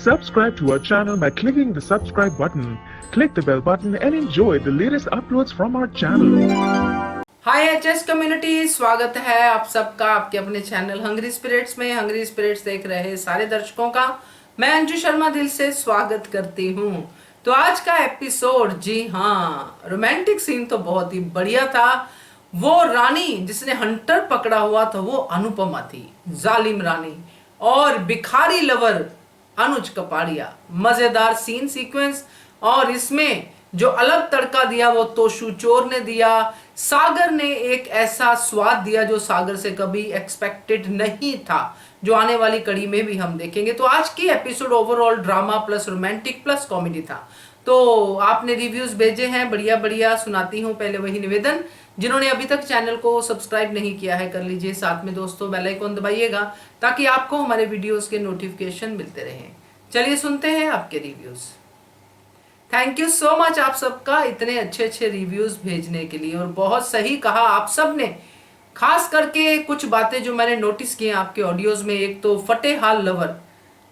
Subscribe to our channel by clicking the subscribe button. Click the bell button and enjoy the latest uploads from our channel. Hi HS community, स्वागत है आप सबका आपके अपने channel Hungry spirits में। Hungry spirits देख रहे सारे दर्शकों का मैं अंजू शर्मा दिल से स्वागत करती हूँ। तो आज का एपिसोड, जी हाँ, रोमांटिक सीन तो बहुत ही बढ़िया था। वो रानी जिसने हंटर पकड़ा हुआ था वो अनुपमा थी, जालिम रानी, और भिखारी लवर अनुज कपाड़िया। मजेदार सीन सीक्वेंस, और इसमें जो अलग तड़का दिया वो तोशु चोर ने दिया। सागर ने एक ऐसा स्वाद दिया जो सागर से कभी एक्सपेक्टेड नहीं था, जो आने वाली कड़ी में भी हम देखेंगे। तो आज की episode overall drama plus romantic plus comedy था। तो आपने रिव्यूज भेजे हैं, बढ़िया बढ़िया सुनाती हूँ। पहले वही निवेदन, जिन्होंने अभी तक चैनल को सब्सक्राइब नहीं किया है कर लीजिए, साथ में दोस्तों बेल आइकन दबाइएगा ताकि आपको हमारे वीडियोस के नोटिफिकेशन मिलते रहें। चलिए सुनते हैं आपके reviews. Thank you so much आप सबका इतने अच्छे अच्छे रिव्यूज भेजने के लिए। और बहुत सही कहा आप सब ने, खास करके कुछ बातें जो मैंने नोटिस की हैं आपके ऑडियोज में। एक तो फटेहाल लवर,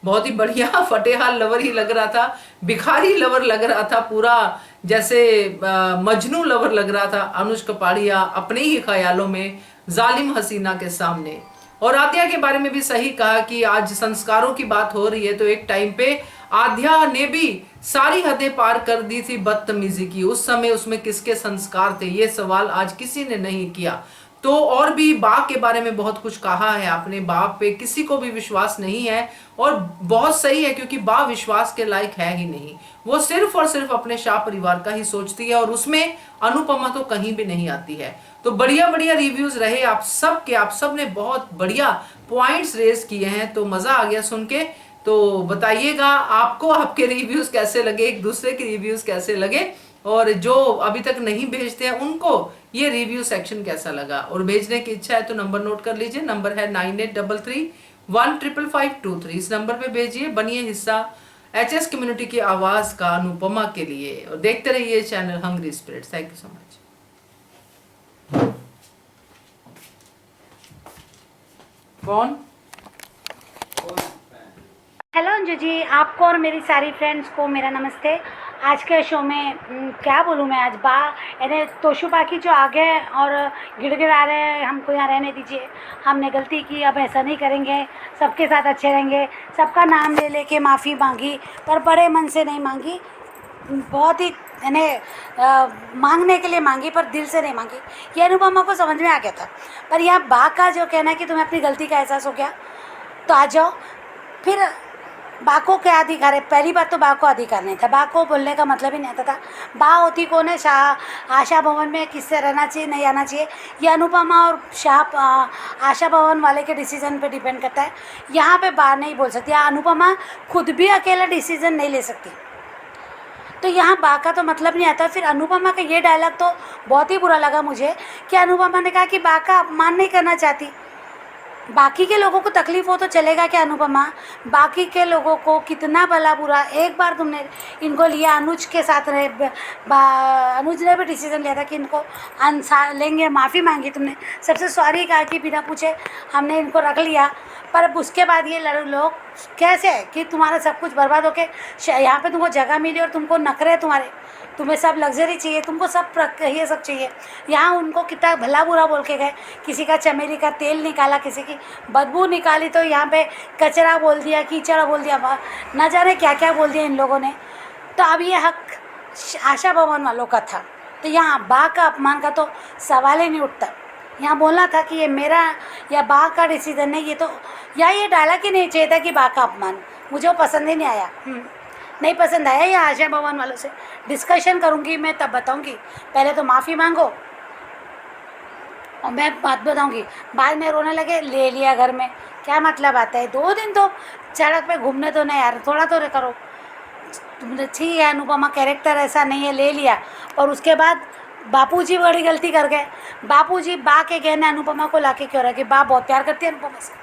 बहुत ही बढ़िया फटेहाल लवर ही लग रहा था, भिखारी लवर लग रहा था, पूरा जैसे मजनू लवर लग रहा था अनुज कपाड़िया अपने ही ख्यालों में जालिम हसीना के सामने। और आद्या के बारे में भी सही कहा कि आज संस्कारों की बात हो रही है, तो एक टाइम पे आद्या ने भी सारी हदें पार कर दी थी बदतमीजी की। उस समय उसमें किसके संस्कार थे, ये सवाल आज किसी ने नहीं किया। तो और भी बाप के बारे में बहुत कुछ कहा है आपने, बाप पे किसी को भी विश्वास नहीं है, और बहुत सही है क्योंकि बाप विश्वास के लायक है ही नहीं। वो सिर्फ और सिर्फ अपने शाह परिवार का ही सोचती है, और उसमें अनुपमा तो कहीं भी नहीं आती है। तो बढ़िया बढ़िया रिव्यूज रहे आप सब के, आप सब ने बहुत बढ़िया पॉइंट्स रेज किए हैं, तो मजा आ गया सुन के। तो बताइएगा आपको आपके रिव्यूज कैसे लगे, एक दूसरे के रिव्यूज कैसे लगे, और जो अभी तक नहीं भेजते हैं उनको ये रिव्यू सेक्शन कैसा लगा। और भेजने की इच्छा है तो नंबर नोट कर लीजिए, नंबर है 9833155523। इस नंबर पे भेजिए, बनिए हिस्सा एचएस कम्युनिटी की आवाज का अनुपमा के लिए, और देखते रहिए channel Hungry Spirits. Thank you so much. कौन? हेलो अंजू जी, आपको और मेरी सारी फ्रेंड्स को मेरा नमस्ते। आज के शो में क्या बोलूँ मैं, आज यानी तोशु बाकी जो आ गए और गिड़गिड़ा रहे हैं हमको यहाँ रहने दीजिए, हमने गलती की, अब ऐसा नहीं करेंगे, सबके साथ अच्छे रहेंगे। सबका नाम ले लेके माफ़ी मांगी, पर बड़े मन से नहीं मांगी, बहुत ही यानी मांगने के लिए मांगी पर दिल से नहीं मांगी। ये अनुपमा को समझ में आ गया था। पर यहाँ बा का जो कहना है कि तुम्हें अपनी गलती का एहसास हो गया तो आ जाओ। फिर बा को क्या अधिकार है? पहली बात तो बा को अधिकार नहीं था, बा को बोलने का मतलब ही नहीं आता था। बा होती कौन है? आशा भवन में किससे रहना चाहिए नहीं आना चाहिए, ये अनुपमा और आशा भवन वाले के डिसीजन पे डिपेंड करता है। यहाँ पे बा नहीं बोल सकती, अनुपमा खुद भी अकेला डिसीजन नहीं ले सकती, तो यहाँ बा का तो मतलब नहीं आता। फिर अनुपमा का ये डायलॉग तो बहुत ही बुरा लगा मुझे कि अनुपमा ने कहा कि बा का अपमान नहीं करना चाहती। बाकी के लोगों को तकलीफ हो तो चलेगा क्या अनुपमा? बाकी के लोगों को कितना भला बुरा, एक बार तुमने इनको लिया, अनुज के साथ रहे, अनुज ने भी डिसीजन लिया था कि इनको लेंगे, माफ़ी मांगी तुमने, सबसे सॉरी कहा कि बिना पूछे हमने इनको रख लिया। पर उसके बाद ये लोग कैसे है कि तुम्हारा सब कुछ बर्बाद होके यहाँ पे तुमको जगह मिली और तुमको नखरे तुम्हारे, तुम्हें सब लग्जरी चाहिए, तुमको सब ये सब चाहिए। यहाँ उनको कितना भला बुरा बोल के गए, किसी का चमेली का तेल निकाला, किसी की बदबू निकाली, तो यहाँ पे कचरा बोल दिया, कीचड़ बोल दिया, न जाने क्या क्या बोल दिया इन लोगों ने। तो अब ये हक आशा भवन वालों का था, तो यहाँ बा का अपमान का तो सवाल ही नहीं उठता। यहाँ बोलना था कि ये मेरा या बा का डिसीजन है, ये तो या ये डायलॉग ही नहीं चाहिए था कि बा का अपमान। मुझे वो पसंद ही नहीं आया, नहीं पसंद आया। या आशा भवन वालों से डिस्कशन करूँगी मैं, तब बताऊँगी। पहले तो माफ़ी मांगो और मैं बात बताऊँगी, बाद में रोने लगे ले लिया घर में, क्या मतलब आता है? 2 दिन तो सड़क पे घूमने तो नहीं यार, थोड़ा तो करो। तुमने ठीक है अनुपमा कैरेक्टर ऐसा नहीं है, ले लिया। और उसके बाद बापूजी बड़ी गलती कर गए। बापूजी बा के कहने अनुपमा को लाके क्यों रखे? बा बहुत प्यार करती है अनुपमा से,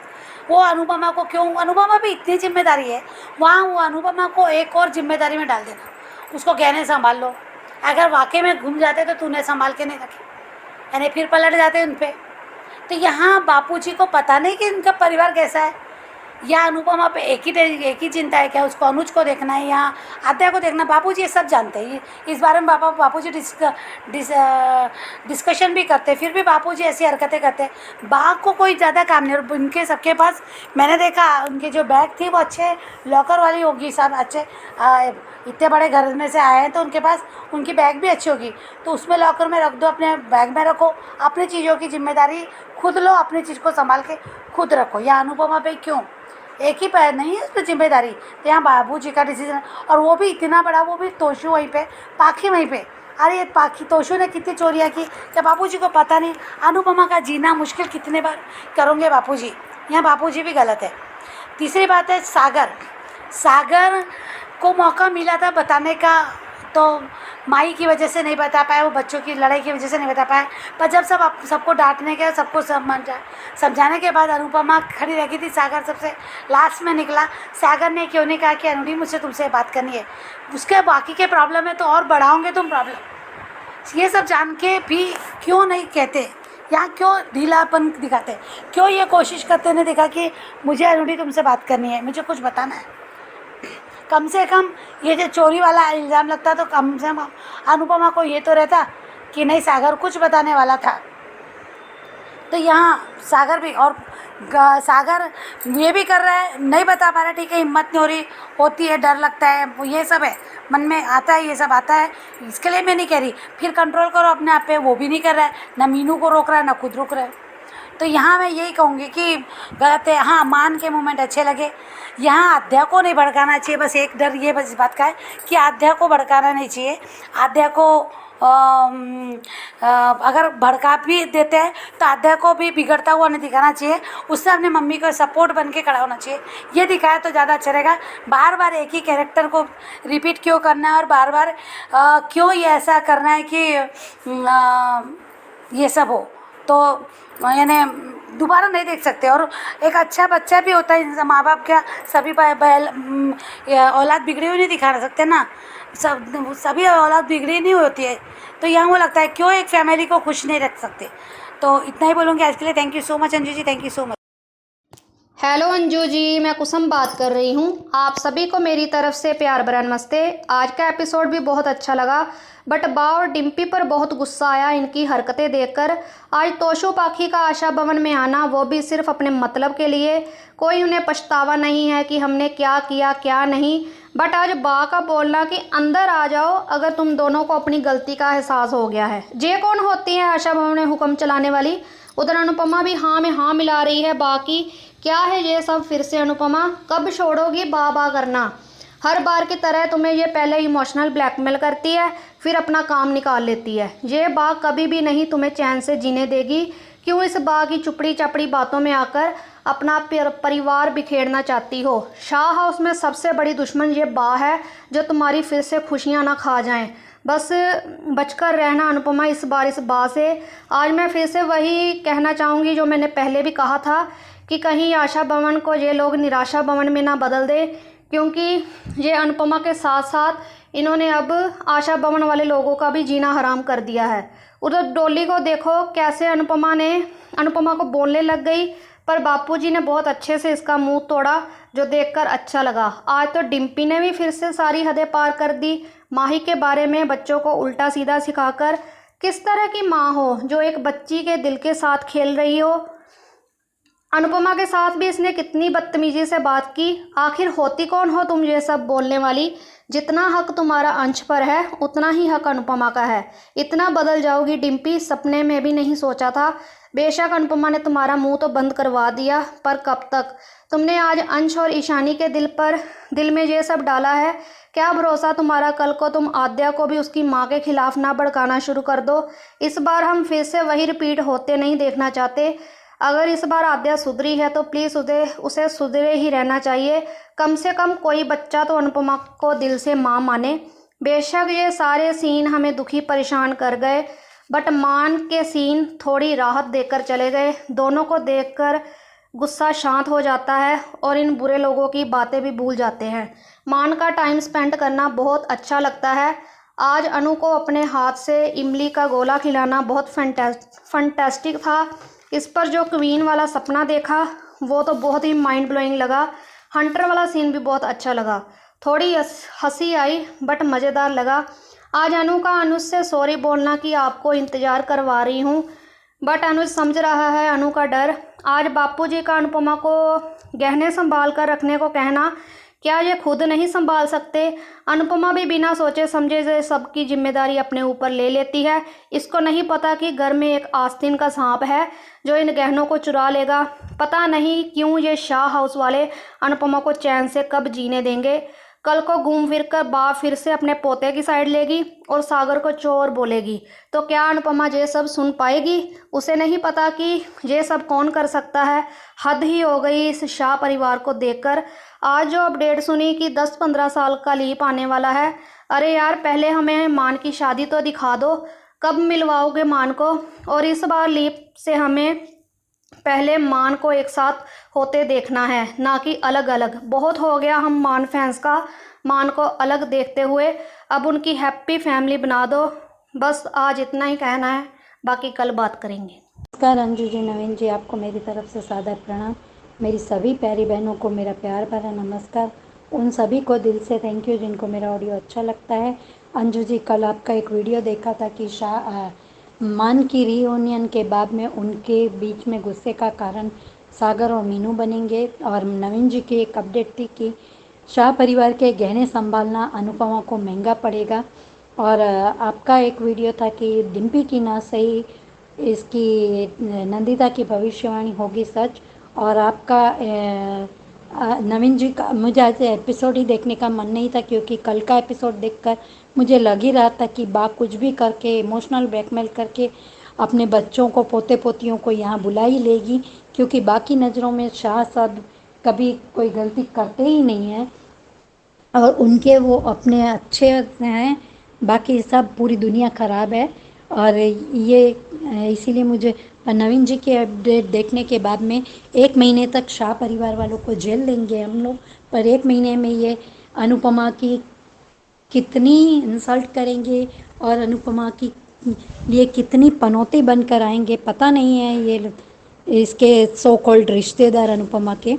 वो अनुपमा को क्यों? अनुपमा भी इतनी जिम्मेदारी है, वहाँ वो अनुपमा को एक और जिम्मेदारी में डाल देना, उसको गहने संभाल लो। अगर वाकई में घूम जाते तो तूने संभाल के नहीं रखे, यानी फिर पलट जाते उन पर। तो यहाँ बापूजी को पता नहीं कि इनका परिवार कैसा है, या अनुपमा पे एक ही चिंता है क्या, उसको अनुज को देखना है या आद्या को देखना। बापूजी ये सब जानते हैं, इस बारे में बापूजी डिस्कशन भी करते हैं, फिर भी बापूजी ऐसी हरकतें करते हैं। बा को कोई ज़्यादा काम नहीं, और उनके सबके पास मैंने देखा उनके जो बैग थी वो अच्छे लॉकर वाली होगी, सब अच्छे इतने बड़े घर में से आए हैं तो उनके पास उनकी बैग भी अच्छी होगी, तो उसमें लॉकर में रख दो, अपने बैग में रखो, अपनी चीज़ों की जिम्मेदारी खुद लो, अपनी चीज़ को संभाल के खुद रखो। या अनुपमा पे क्यों, एक ही पैर नहीं है उसमें जिम्मेदारी, तो यहाँ बाबूजी का डिसीजन, और वो भी इतना बड़ा, वो भी तोशू वहीं पे, पाखी वहीं पे। अरे पाखी तोशू ने कितनी चोरियाँ की, क्या बापूजी को पता नहीं? अनुपमा का जीना मुश्किल कितने बार करोगे बापूजी, यहाँ बापूजी भी गलत है। तीसरी बात है सागर को मौका मिला था बताने का, तो माई की वजह से नहीं बता पाया, वो बच्चों की लड़ाई की वजह से नहीं बता पाया, पर जब सबको डांटने के, सबको समझाने के बाद अनुपमा खड़ी रह गई थी, सागर सबसे लास्ट में निकला। सागर ने क्यों नहीं कहा कि अनुड़ी मुझसे तुमसे बात करनी है, उसके बाकी के प्रॉब्लम है तो और बढ़ाओगे तुम प्रॉब्लम, ये सब जान के भी क्यों नहीं कहते, यहाँ क्यों ढीलापन दिखाते, क्यों ये कोशिश करते नहीं दिखा कि मुझे अनुड़ी तुमसे बात करनी है, मुझे कुछ बताना है। कम से कम ये जो चोरी वाला इल्ज़ाम लगता तो कम से कम अनुपमा को ये तो रहता कि नहीं सागर कुछ बताने वाला था। तो यहाँ सागर भी, और सागर ये भी कर रहा है, नहीं बता पा रहा, ठीक है, हिम्मत नहीं हो रही, होती है, डर लगता है, ये सब है, मन में आता है, ये सब आता है, इसके लिए मैं नहीं कह रही, फिर कंट्रोल करो अपने आप पे, वो भी नहीं कर रहा है, ना मीनू को रोक रहा है ना खुद रुक रहा है। तो यहाँ मैं यही कहूँगी कि गलत है। हाँ, मान के मोमेंट अच्छे लगे, यहाँ आद्या को नहीं भड़काना चाहिए, बस एक डर ये बस इस बात का है कि आद्या को भड़काना नहीं चाहिए। आद्या को अगर भड़का भी देते हैं तो आद्या को भी बिगड़ता हुआ नहीं दिखाना चाहिए, उससे अपनी मम्मी को सपोर्ट बन के खड़ा होना चाहिए, ये दिखाया तो ज़्यादा अच्छा रहेगा। बार बार एक ही कैरेक्टर को रिपीट क्यों करना है, और बार बार क्यों ये ऐसा करना है कि ये सब हो, तो यानी दोबारा नहीं देख सकते। और एक अच्छा बच्चा भी होता है, माँ बाप क्या सभी औलाद बिगड़ी हुई नहीं दिखा सकते ना, सभी औलाद बिगड़ी नहीं होती है, तो यहाँ वो लगता है क्यों एक फैमिली को खुश नहीं रख सकते। तो इतना ही बोलूँगी आज के लिए। Thank you so much Anju ji, thank you so much. Hello Anju ji, मैं कुसुम बात कर रही हूँ। आप सभी को मेरी तरफ से प्यार भरा नमस्ते। आज का एपिसोड भी बहुत अच्छा लगा, बट बा और डिम्पी पर बहुत गुस्सा आया इनकी हरकतें देखकर। आज तोशू पाखी का आशा भवन में आना, वो भी सिर्फ अपने मतलब के लिए, कोई उन्हें पछतावा नहीं है कि हमने क्या किया क्या नहीं। बट आज बा का बोलना कि अंदर आ जाओ अगर तुम दोनों को अपनी गलती का एहसास हो गया है। ये कौन होती है आशा भवन में हुक्म चलाने वाली? उधर अनुपमा भी हाँ में हाँ मिला रही है। बाकी क्या है ये सब? फिर से अनुपमा कब छोड़ोगी बा करना? हर बार की तरह तुम्हें ये पहले इमोशनल ब्लैकमेल करती है, फिर अपना काम निकाल लेती है। ये बा कभी भी नहीं तुम्हें चैन से जीने देगी। क्यों इस बा की चुपड़ी चपड़ी बातों में आकर अपना परिवार बिखेरना चाहती हो? शाह हाउस में सबसे बड़ी दुश्मन ये बा है, जो तुम्हारी फिर से खुशियाँ ना खा जाएं। बस बचकर रहना अनुपमा इस बार इस बा से। आज मैं फिर से वही कहना चाहूँगी जो मैंने पहले भी कहा था कि कहीं आशा भवन को ये लोग निराशा भवन में ना बदल दे, क्योंकि ये अनुपमा के साथ साथ इन्होंने अब आशा भवन वाले लोगों का भी जीना हराम कर दिया है। उधर डोली को देखो कैसे अनुपमा को बोलने लग गई, पर बापूजी ने बहुत अच्छे से इसका मुंह तोड़ा, जो देखकर अच्छा लगा। आज तो डिम्पी ने भी फिर से सारी हदें पार कर दी। माही के बारे में बच्चों को उल्टा सीधा सिखाकर किस तरह की माँ हो जो एक बच्ची के दिल के साथ खेल रही हो। अनुपमा के साथ भी इसने कितनी बदतमीजी से बात की। आखिर होती कौन हो तुम ये सब बोलने वाली? जितना हक तुम्हारा अंश पर है उतना ही हक अनुपमा का है। इतना बदल जाओगी डिम्पी, सपने में भी नहीं सोचा था। बेशक अनुपमा ने तुम्हारा मुंह तो बंद करवा दिया, पर कब तक? तुमने आज अंश और ईशानी के दिल में ये सब डाला है। क्या भरोसा तुम्हारा कल को तुम आद्या को भी उसकी माँ के खिलाफ ना भड़काना शुरू कर दो। इस बार हम फिर से वही रिपीट होते नहीं देखना चाहते। अगर इस बार आद्या सुधरी है तो प्लीज़ उसे सुधरे ही रहना चाहिए। कम से कम कोई बच्चा तो अनुपमा को दिल से माँ माने। बेशक ये सारे सीन हमें दुखी परेशान कर गए, बट मान के सीन थोड़ी राहत देकर चले गए। दोनों को देखकर गुस्सा शांत हो जाता है और इन बुरे लोगों की बातें भी भूल जाते हैं। मान का टाइम स्पेंड करना बहुत अच्छा लगता है। आज अनु को अपने हाथ से इमली का गोला खिलाना बहुत फंटेस्टिक था। इस पर जो क्वीन वाला सपना देखा वो तो बहुत ही माइंड ब्लोइंग लगा। हंटर वाला सीन भी बहुत अच्छा लगा। थोड़ी हंसी आई बट मज़ेदार लगा। आज अनु का अनुज से सॉरी बोलना कि आपको इंतज़ार करवा रही हूँ, बट अनुज समझ रहा है अनु का डर। आज बापूजी का अनुपमा को गहने संभाल कर रखने को कहना, क्या ये खुद नहीं संभाल सकते? अनुपमा भी बिना सोचे समझे से सबकी जिम्मेदारी अपने ऊपर ले लेती है। इसको नहीं पता कि घर में एक आस्तीन का सांप है जो इन गहनों को चुरा लेगा। पता नहीं क्यों ये शाह हाउस वाले अनुपमा को चैन से कब जीने देंगे। कल को घूम फिर कर बा फिर से अपने पोते की साइड लेगी और सागर को चोर बोलेगी, तो क्या अनुपमा ये सब सुन पाएगी? उसे नहीं पता कि ये सब कौन कर सकता है। हद ही हो गई इस शाह परिवार को देखकर। आज जो अपडेट सुनी कि 10-15 साल का लीप आने वाला है। अरे यार, पहले हमें मान की शादी तो दिखा दो, कब मिलवाओगे मान को? और इस बार लीप से हमें पहले मान को एक साथ होते देखना है, ना कि अलग अलग। बहुत हो गया हम मान फैंस का मान को अलग देखते हुए। अब उनकी हैप्पी फैमिली बना दो। बस आज इतना ही कहना है, बाकी कल बात करेंगे। नमस्कार अंजू जी, नवीन जी, आपको मेरी तरफ से सादर प्रणाम। मेरी सभी प्यारी बहनों को मेरा प्यार भरा नमस्कार। उन सभी को दिल से थैंक यू जिनको मेरा ऑडियो अच्छा लगता है। अंजू जी, कल आपका एक वीडियो देखा था कि मान की रीयूनियन के बाद में उनके बीच में गुस्से का कारण सागर और मीनू बनेंगे। और नवीन जी की एक अपडेट थी कि शाह परिवार के गहने संभालना अनुपमा को महंगा पड़ेगा। और आपका एक वीडियो था कि डिम्पी की ना सही इसकी नंदिता की भविष्यवाणी होगी सच। और आपका नवीन जी का मुझे आज एपिसोड ही देखने का मन नहीं था, क्योंकि कल का एपिसोड देखकर मुझे लग ही रहा था कि बा कुछ भी करके इमोशनल ब्लैकमेल करके अपने बच्चों को, पोते पोतियों को यहाँ बुला ही लेगी, क्योंकि बाकी नज़रों में शाह साहब कभी कोई गलती करते ही नहीं हैं और उनके वो अपने अच्छे हैं, बाकी सब पूरी दुनिया ख़राब है। और ये इसीलिए मुझे नवीन जी के अपडेट देखने के बाद में 1 महीने तक शाह परिवार वालों को जेल देंगे हम लोग, पर 1 महीने में ये अनुपमा की कितनी इंसल्ट करेंगे और अनुपमा की लिए कितनी पनौती बनकर आएंगे पता नहीं है ये इसके सो कॉल्ड रिश्तेदार अनुपमा के।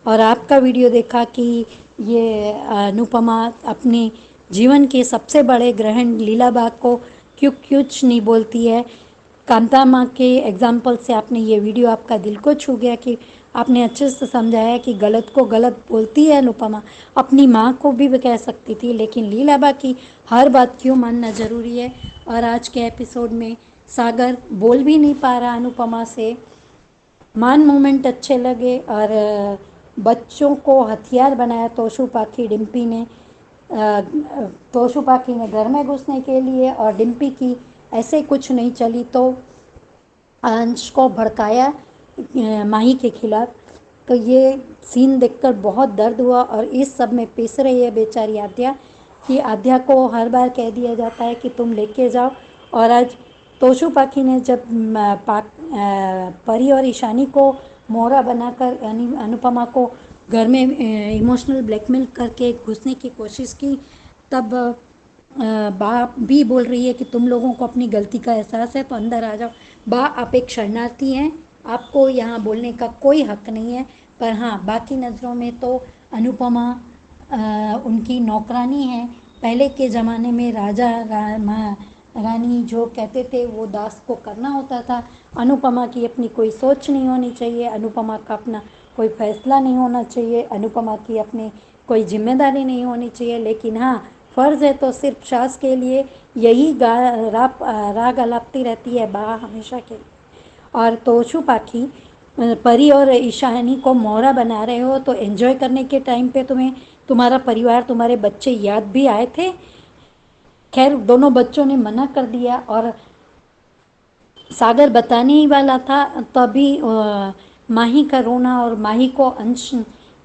और आपका वीडियो देखा कि ये अनुपमा अपने जीवन के सबसे बड़े ग्रहण लीलाबाग को क्यों कुछ नहीं बोलती है। कांता माँ के एग्जाम्पल से आपने ये वीडियो आपका दिल को छू गया कि आपने अच्छे से समझाया कि गलत को गलत बोलती है अनुपमा। अपनी माँ को भी कह सकती थी, लेकिन लीलाबा की हर बात क्यों मानना ज़रूरी है। और आज के एपिसोड में सागर बोल भी नहीं पा रहा अनुपमा से। मान मोमेंट अच्छे लगे और बच्चों को हथियार बनाया तोशु पाखी डिम्पी ने। तोशु पाखी ने घर में घुसने के लिए और डिम्पी की ऐसे कुछ नहीं चली तो अंश को भड़काया माही के खिलाफ। तो ये सीन देखकर बहुत दर्द हुआ। और इस सब में पिस रही है बेचारी आद्या, कि आद्या को हर बार कह दिया जाता है कि तुम लेके जाओ। और आज तोशु पाखी ने जब परी और ईशानी को मोहरा बनाकर अनुपमा को घर में इमोशनल ब्लैकमेल करके घुसने की कोशिश की, तब बा भी बोल रही है कि तुम लोगों को अपनी गलती का एहसास है तो अंदर आ जाओ। बा, आप एक शरणार्थी हैं, आपको यहाँ बोलने का कोई हक नहीं है। पर हाँ, बाकी नज़रों में तो अनुपमा उनकी नौकरानी है। पहले के ज़माने में राजा रानी जो कहते थे वो दास को करना होता था। अनुपमा की अपनी कोई सोच नहीं होनी चाहिए, अनुपमा का अपना कोई फैसला नहीं होना चाहिए, अनुपमा की अपनी कोई जिम्मेदारी नहीं होनी चाहिए। लेकिन हाँ, फ़र्ज़ है तो सिर्फ सास के लिए यही राग अलापती रहती है बा हमेशा के लिए। और तोशु पाखी परी और ईशानी को मोहरा बना रहे हो तो एंजॉय करने के टाइम पे तुम्हें तुम्हारा परिवार, तुम्हारे बच्चे याद भी आए थे। खैर, दोनों बच्चों ने मना कर दिया और सागर बताने ही वाला था, तभी माही का रोना और माही को अंश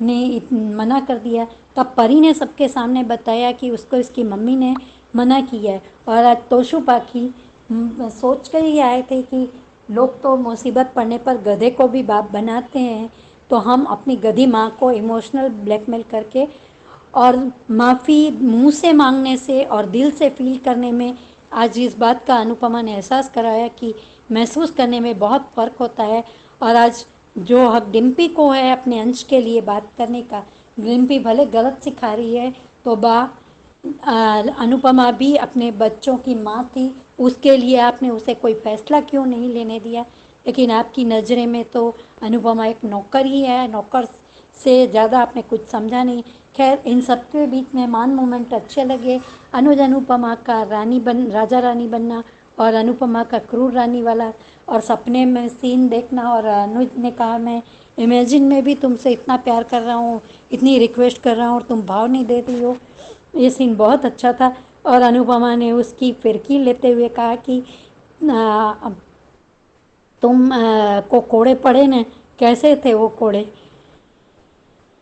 ने मना कर दिया। तब परी ने सबके सामने बताया कि उसको इसकी मम्मी ने मना किया है। और आज तोशु पाखी सोच कर ही आए थे कि लोग तो मुसीबत पड़ने पर गधे को भी बाप बनाते हैं, तो हम अपनी गधी माँ को इमोशनल ब्लैकमेल करके और माफ़ी मुंह से मांगने से और दिल से फील करने में आज इस बात का अनुपमा ने एहसास कराया कि महसूस करने में बहुत फ़र्क होता है। और आज जो हक डिम्पी को है अपने अंश के लिए बात करने का, डिम्पी भले गलत सिखा रही है तो अनुपमा भी अपने बच्चों की माँ थी, उसके लिए आपने उसे कोई फैसला क्यों नहीं लेने दिया। लेकिन आपकी नज़रें में तो अनुपमा एक नौकर ही है, नौकर से ज़्यादा आपने कुछ समझा नहीं। खैर, इन सब के बीच में मान मोमेंट अच्छे लगे। अनुज अनुपमा का राजा रानी बनना और अनुपमा का क्रूर रानी वाला और सपने में सीन देखना, और अनुज ने कहा मैं इमेजिन में भी तुमसे इतना प्यार कर रहा हूँ, इतनी रिक्वेस्ट कर रहा हूँ और तुम भाव नहीं दे रही हो, ये सीन बहुत अच्छा था। और अनुपमा ने उसकी फिरकी लेते हुए कहा कि तुम को कोड़े पड़े न, कैसे थे वो कोड़े।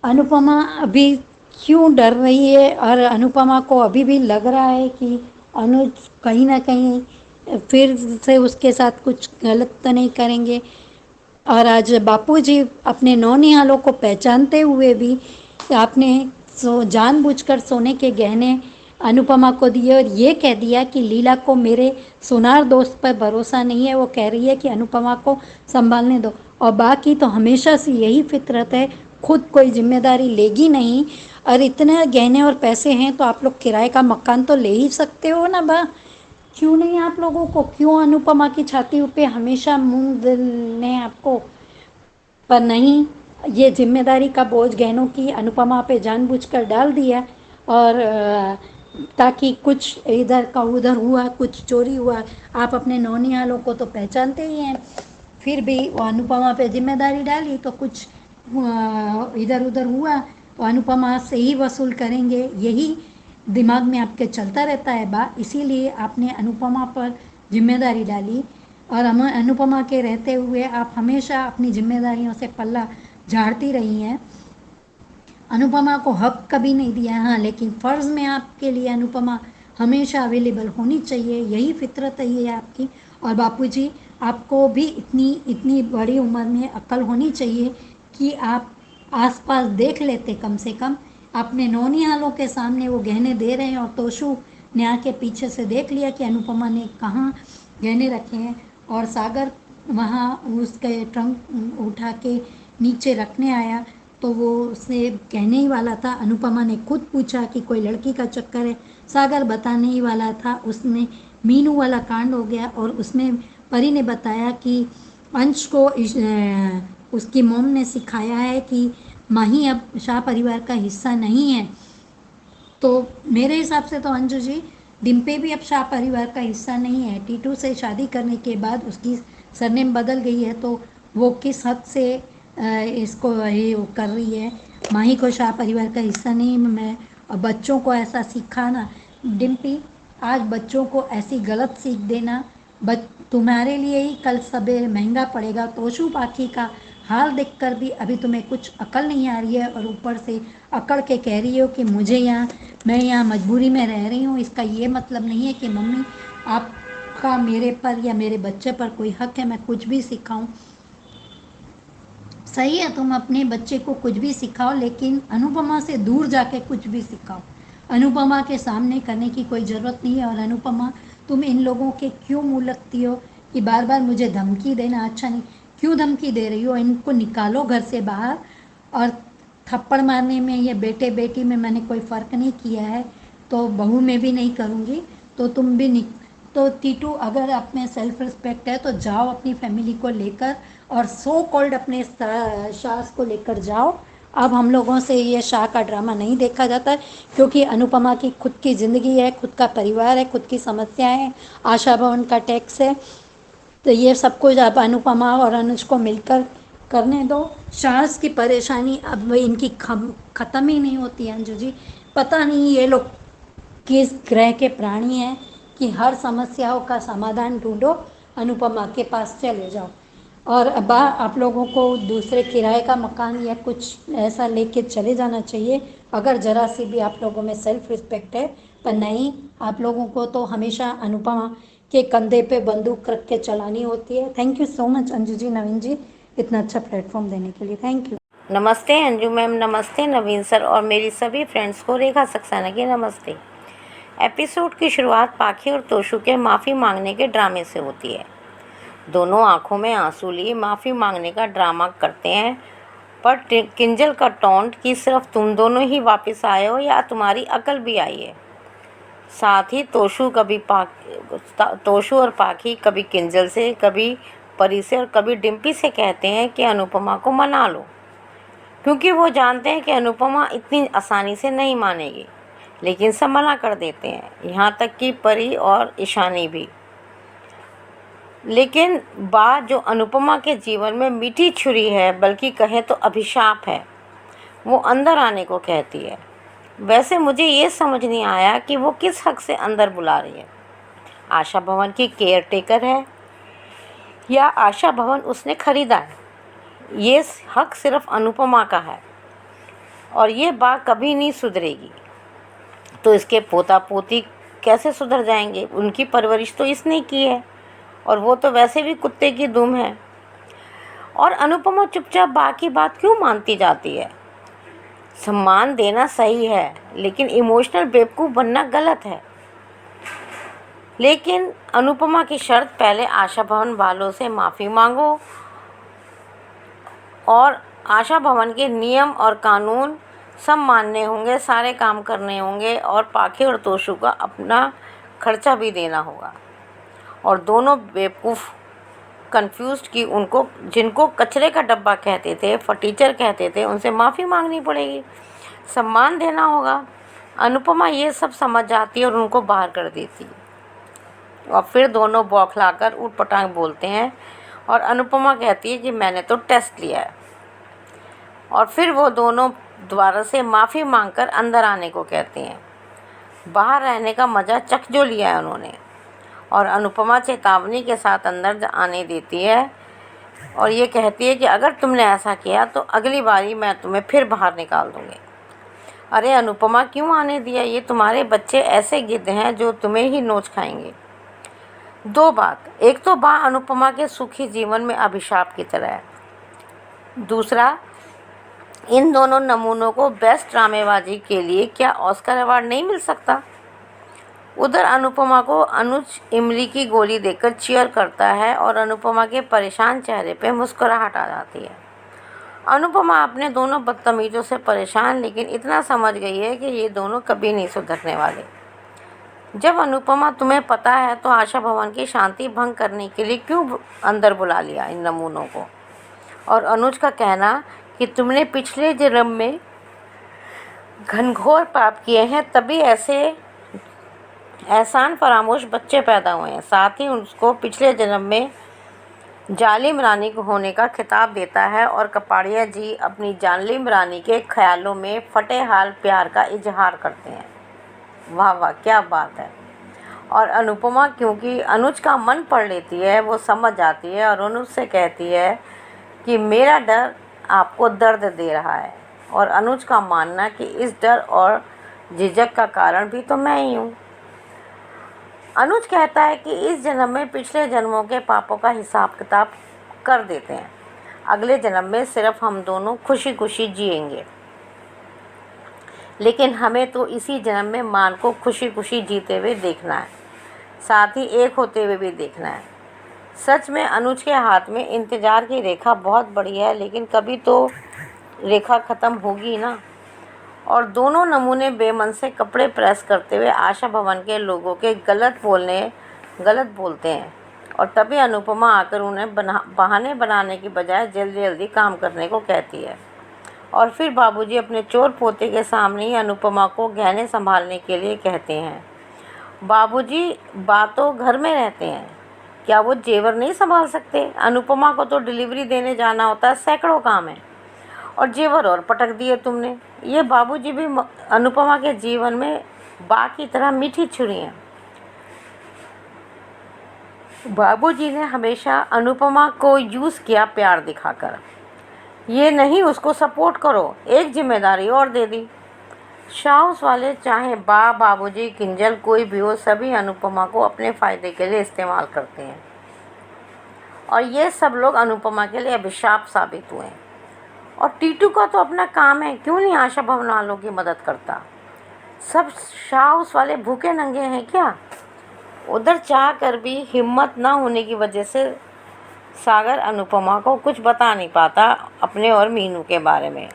अनुपमा अभी क्यों डर रही है, और अनुपमा को अभी भी लग रहा है कि अनुज कहीं ना कहीं फिर से उसके साथ कुछ गलत तो नहीं करेंगे। और आज बापूजी अपने नौनिहालों को पहचानते हुए भी आपने जानबूझकर सोने के गहने अनुपमा को दिए और ये कह दिया कि लीला को मेरे सुनार दोस्त पर भरोसा नहीं है, वो कह रही है कि अनुपमा को संभालने दो। और बाकी तो हमेशा से यही फितरत है, खुद कोई जिम्मेदारी लेगी नहीं। और इतने गहने और पैसे हैं तो आप लोग किराए का मकान तो ले ही सकते हो ना बा, क्यों नहीं आप लोगों को, क्यों अनुपमा की छाती पे हमेशा मूंग दिलने आपको। पर नहीं, ये जिम्मेदारी का बोझ गहनों की अनुपमा पे जानबूझकर डाल दिया। और ताकि कुछ इधर का उधर हुआ, कुछ चोरी हुआ, आप अपने नौनिहालों को तो पहचानते ही हैं, फिर भी वो अनुपमा पे जिम्मेदारी डाली तो कुछ इधर उधर हुआ तो अनुपमा से ही वसूल करेंगे, यही दिमाग में आपके चलता रहता है बा, इसीलिए आपने अनुपमा पर जिम्मेदारी डाली। और अनुपमा के रहते हुए आप हमेशा अपनी जिम्मेदारियों से पल्ला झाड़ती रही हैं, अनुपमा को हक कभी नहीं दिया। हाँ, लेकिन फ़र्ज़ में आपके लिए अनुपमा हमेशा अवेलेबल होनी चाहिए, यही फितरत है आपकी। और बापूजी, आपको भी इतनी बड़ी उम्र में अक्ल होनी चाहिए कि आप आसपास देख लेते, कम से कम अपने नौनिहालों के सामने वो गहने दे रहे हैं और तोशु ने आके पीछे से देख लिया कि अनुपमा ने कहाँ गहने रखे हैं, और सागर वहाँ उसके ट्रंक उठा के नीचे रखने आया तो वो उससे कहने ही वाला था। अनुपमा ने खुद पूछा कि कोई लड़की का चक्कर है, सागर बताने ही वाला था, उसने मीनू वाला कांड हो गया। और उसमें परी ने बताया कि अंश को उसकी मोम ने सिखाया है कि माही अब शाह परिवार का हिस्सा नहीं है। तो मेरे हिसाब से तो अंजू जी, डिम्पी भी अब शाह परिवार का हिस्सा नहीं है। टीटू से शादी करने के बाद उसकी सरनेम बदल गई है, तो वो किस हद से इसको ये वो कर रही है, माही को शाह परिवार का हिस्सा नहीं मैं। और बच्चों को ऐसा सिखाना, डिम्पी आज बच्चों को ऐसी गलत सीख देना तुम्हारे लिए ही कल सवेरे महंगा पड़ेगा। तोशु पाखी का हाल देखकर भी अभी तुम्हें कुछ अकल नहीं आ रही है, और ऊपर से अकड़ के कह रही हो कि मैं यहाँ मजबूरी में रह रही हूँ। इसका ये मतलब नहीं है कि मम्मी आपका मेरे पर या मेरे बच्चे पर कोई हक है, मैं कुछ भी सिखाऊं। सही है, तुम अपने बच्चे को कुछ भी सिखाओ, लेकिन अनुपमा से दूर जाके कुछ भी सिखाओ। अनुपमा के सामने करने की कोई ज़रूरत नहीं है। और अनुपमा, तुम इन लोगों के क्यों मुँह लगती हो कि बार बार मुझे धमकी देना अच्छा नहीं। क्यों धमकी दे रही हो, इनको निकालो घर से बाहर। और थप्पड़ मारने में या बेटे बेटी में मैंने कोई फ़र्क नहीं किया है, तो बहू में भी नहीं करूँगी। तो तुम भी तो टीटू, अगर आप में सेल्फ रिस्पेक्ट है तो जाओ अपनी फैमिली को लेकर, और सो कॉल्ड अपने सास को लेकर जाओ। अब हम लोगों से ये शाह का ड्रामा नहीं देखा जाता है, क्योंकि अनुपमा की खुद की ज़िंदगी है, खुद का परिवार है, खुद की समस्याएं हैं, आशा भवन का टैक्स है। तो ये सब कुछ अब अनुपमा और अनुज को मिलकर करने दो। सास की परेशानी अब इनकी ख़त्म ही नहीं होती है। अंजू जी, पता नहीं ये लोग किस ग्रह के प्राणी हैं कि हर समस्याओं का समाधान ढूंढो, अनुपमा के पास चले जाओ। और अब आप लोगों को दूसरे किराए का मकान या कुछ ऐसा लेके चले जाना चाहिए, अगर ज़रा सी भी आप लोगों में सेल्फ रिस्पेक्ट है। पर नहीं, आप लोगों को तो हमेशा अनुपमा के कंधे पे बंदूक रख के चलानी होती है। Thank you so much Anju ji, Naveen ji, इतना अच्छा प्लेटफॉर्म देने के लिए थैंक यू। नमस्ते अंजू मैम, नमस्ते नवीन सर, और मेरी सभी फ्रेंड्स को रेखा सक्सेना की नमस्ते। एपिसोड की शुरुआत पाखी और तोशु के माफ़ी मांगने के ड्रामे से होती है। दोनों आंखों में आंसू लिए माफ़ी मांगने का ड्रामा करते हैं, पर किंजल का टॉन्ट कि सिर्फ तुम दोनों ही वापस आए हो या तुम्हारी अकल भी आई है। साथ ही तोशु और पाखी कभी किंजल से, कभी परी से और कभी डिम्पी से कहते हैं कि अनुपमा को मना लो, क्योंकि वो जानते हैं कि अनुपमा इतनी आसानी से नहीं मानेगी, लेकिन सब मना कर देते हैं, यहाँ तक कि परी और ईशानी भी। लेकिन बात जो अनुपमा के जीवन में मीठी छुरी है, बल्कि कहें तो अभिशाप है, वो अंदर आने को कहती है। वैसे मुझे ये समझ नहीं आया कि वो किस हक से अंदर बुला रही है। आशा भवन की केयर टेकर है या आशा भवन उसने खरीदा है? ये हक सिर्फ अनुपमा का है और ये बात कभी नहीं सुधरेगी। तो इसके पोता पोती कैसे सुधर जाएंगे? उनकी परवरिश तो इसने की है और वो तो वैसे भी कुत्ते की दुम है। और अनुपमा चुपचाप बाकी बात क्यों मानती जाती है? सम्मान देना सही है, लेकिन इमोशनल बेवकूफ़ बनना गलत है। लेकिन अनुपमा की शर्त, पहले आशा भवन वालों से माफ़ी मांगो और आशा भवन के नियम और कानून सब मानने होंगे, सारे काम करने होंगे और पाखी और तोशु का अपना खर्चा भी देना होगा। और दोनों बेवकूफ़ कंफ्यूज्ड कि उनको, जिनको कचरे का डब्बा कहते थे, फटीचर कहते थे, उनसे माफ़ी मांगनी पड़ेगी, सम्मान देना होगा। अनुपमा ये सब समझ जाती है और उनको बाहर कर देती है। और फिर दोनों बौखलाकर ऊटपटांग बोलते हैं और अनुपमा कहती है कि मैंने तो टेस्ट लिया है। और फिर वो दोनों दोबारा से माफ़ी मांगकर अंदर आने को कहते हैं। बाहर रहने का मज़ा चख जो लिया है उन्होंने। और अनुपमा चेतावनी के साथ अंदर आने देती है और ये कहती है कि अगर तुमने ऐसा किया तो अगली बारी मैं तुम्हें फिर बाहर निकाल दूँगी। अरे अनुपमा, क्यों आने दिया? ये तुम्हारे बच्चे ऐसे गिद्ध हैं जो तुम्हें ही नोच खाएंगे। दो बात, एक तो बा अनुपमा के सुखी जीवन में अभिशाप की तरह है। दूसरा, इन दोनों नमूनों को बेस्ट ड्रामेबाजी के लिए क्या ऑस्कर अवार्ड नहीं मिल सकता? उधर अनुपमा को अनुज इमली की गोली देकर चीयर करता है और अनुपमा के परेशान चेहरे पे मुस्कुराहट आ जाती है। अनुपमा अपने दोनों बदतमीजों से परेशान, लेकिन इतना समझ गई है कि ये दोनों कभी नहीं सुधरने वाले। जब अनुपमा, तुम्हें पता है तो आशा भवन की शांति भंग करने के लिए क्यों अंदर बुला लिया इन नमूनों को? और अनुज का कहना कि तुमने पिछले जन्म में घनघोर पाप किए हैं, तभी ऐसे एहसान फरामोश बच्चे पैदा हुए हैं। साथ ही उसको पिछले जन्म में जालिम रानी होने का खिताब देता है और कपाड़िया जी अपनी जालिम रानी के ख्यालों में फटे हाल प्यार का इजहार करते हैं। वाह वाह, क्या बात है। और अनुपमा क्योंकि अनुज का मन पढ़ लेती है, वो समझ जाती है और अनुज से कहती है कि मेरा डर आपको दर्द दे रहा है। और अनुज का मानना कि इस डर और झिझक का कारण भी तो मैं ही हूँ। अनुज कहता है कि इस जन्म में पिछले जन्मों के पापों का हिसाब किताब कर देते हैं, अगले जन्म में सिर्फ हम दोनों खुशी खुशी जिएंगे। लेकिन हमें तो इसी जन्म में मान को खुशी खुशी जीते हुए देखना है, साथ ही एक होते हुए भी देखना है। सच में अनुज के हाथ में इंतज़ार की रेखा बहुत बड़ी है, लेकिन कभी तो रेखा ख़त्म होगी ना। और दोनों नमूने बेमन से कपड़े प्रेस करते हुए आशा भवन के लोगों के गलत बोलते हैं और तभी अनुपमा आकर उन्हें बहाने बनाने की बजाय जल्दी जल्दी काम करने को कहती है। और फिर बाबूजी अपने चोर पोते के सामने ही अनुपमा को गहने संभालने के लिए कहते हैं। बाबूजी बातों घर में रहते हैं, क्या वो जेवर नहीं संभाल सकते? अनुपमा को तो डिलीवरी देने जाना होता है, सैकड़ों काम है, और जेवर और पटक दिए तुमने। ये बाबूजी भी अनुपमा के जीवन में बा की तरह मीठी छुरी हैं। बाबूजी ने हमेशा अनुपमा को यूज़ किया प्यार दिखाकर, ये नहीं उसको सपोर्ट करो, एक जिम्मेदारी और दे दी। शाउस वाले चाहे बा, बाबूजी, किंजल कोई भी हो, सभी अनुपमा को अपने फ़ायदे के लिए इस्तेमाल करते हैं और ये सब लोग अनुपमा के लिए अभिशाप साबित हुए हैं। और टीटू का तो अपना काम है, क्यों नहीं आशा भवन वालों की मदद करता? सब शाउस वाले भूखे नंगे हैं क्या? उधर चाह कर भी हिम्मत ना होने की वजह से सागर अनुपमा को कुछ बता नहीं पाता अपने और मीनू के बारे में,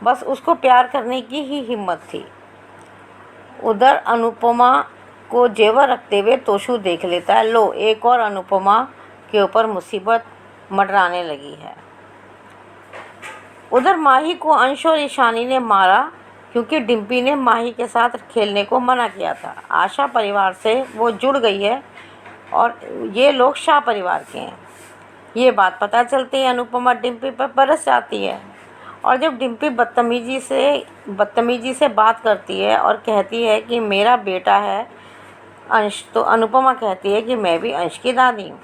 बस उसको प्यार करने की ही हिम्मत थी। उधर अनुपमा को जेवर रखते हुए तोशु देख लेता है, लो एक और अनुपमा के ऊपर मुसीबत मंडराने लगी है। उधर माही को अंश और ईशानी ने मारा क्योंकि डिम्पी ने माही के साथ खेलने को मना किया था। आशा परिवार से वो जुड़ गई है और ये लोग शाह परिवार के हैं। ये बात पता चलती है अनुपमा डिम्पी पर बरस जाती है, और जब डिम्पी बदतमीजी से बात करती है और कहती है कि मेरा बेटा है अंश, तो अनुपमा कहती है कि मैं भी अंश की दादी हूँ,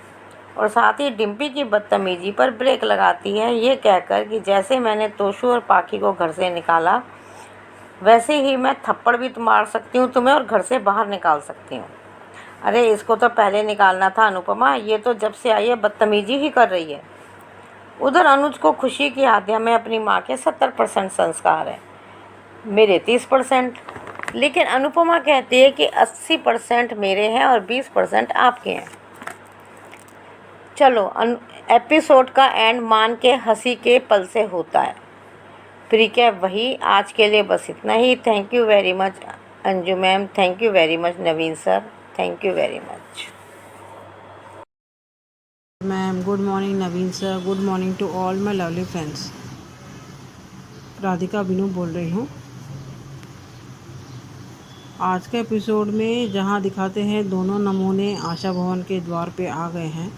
और साथ ही डिम्पी की बदतमीजी पर ब्रेक लगाती है, ये कहकर कि जैसे मैंने तोशु और पाखी को घर से निकाला वैसे ही मैं थप्पड़ भी मार सकती हूँ तुम्हें और घर से बाहर निकाल सकती हूँ। अरे इसको तो पहले निकालना था अनुपमा, ये तो जब से आई है बदतमीजी ही कर रही है। उधर अनुज को खुशी की आध्या में अपनी माँ के 70% संस्कार हैं, मेरे 30%, लेकिन अनुपमा कहती है कि 80% मेरे हैं और 20% आपके हैं। चलो एपिसोड का एंड मान के हंसी के पल से होता है। प्रीकैप वही, आज के लिए बस इतना ही। Thank you very much Anju ma'am, thank you very much Naveen sir, thank you very much ma'am. Good morning Naveen sir, good morning to all my lovely friends. Radhika Binu बोल रही हूँ। आज के एपिसोड में जहाँ दिखाते हैं दोनों नमूने आशा भवन के द्वार पे आ गए हैं,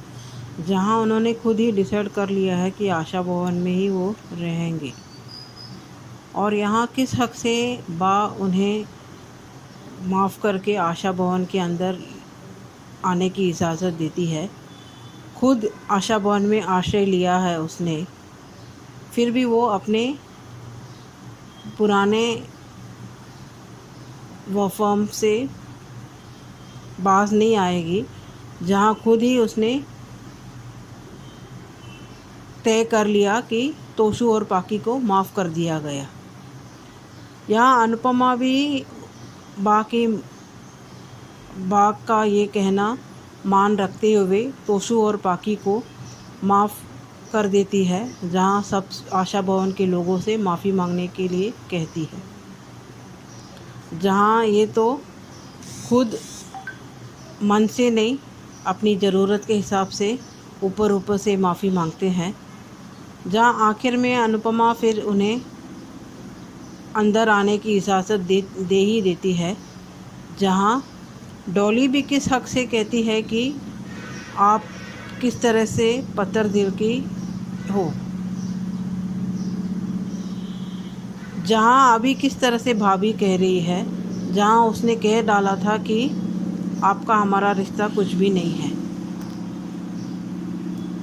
जहाँ उन्होंने खुद ही डिसाइड कर लिया है कि आशा भवन में ही वो रहेंगे, और यहाँ किस हक से बा उन्हें माफ़ करके आशा भवन के अंदर आने की इजाज़त देती है। खुद आशा भवन में आश्रय लिया है उसने, फिर भी वो अपने पुराने वो फर्म से बाज नहीं आएगी, जहाँ खुद ही उसने तय कर लिया कि तोशु और पाकी को माफ़ कर दिया गया। यहाँ अनुपमा भी बाग का ये कहना मान रखते हुए तोशु और पाकी को माफ़ कर देती है, जहाँ सब आशा भवन के लोगों से माफ़ी मांगने के लिए कहती है, जहाँ ये तो खुद मन से नहीं अपनी ज़रूरत के हिसाब से ऊपर से माफ़ी मांगते हैं। जहाँ आखिर में अनुपमा फिर उन्हें अंदर आने की इजाज़त दे ही देती है, जहाँ डॉली भी किस हक से कहती है कि आप किस तरह से पत्थर दिल की हो, जहाँ अभी किस तरह से भाभी कह रही है, जहाँ उसने कह डाला था कि आपका हमारा रिश्ता कुछ भी नहीं है।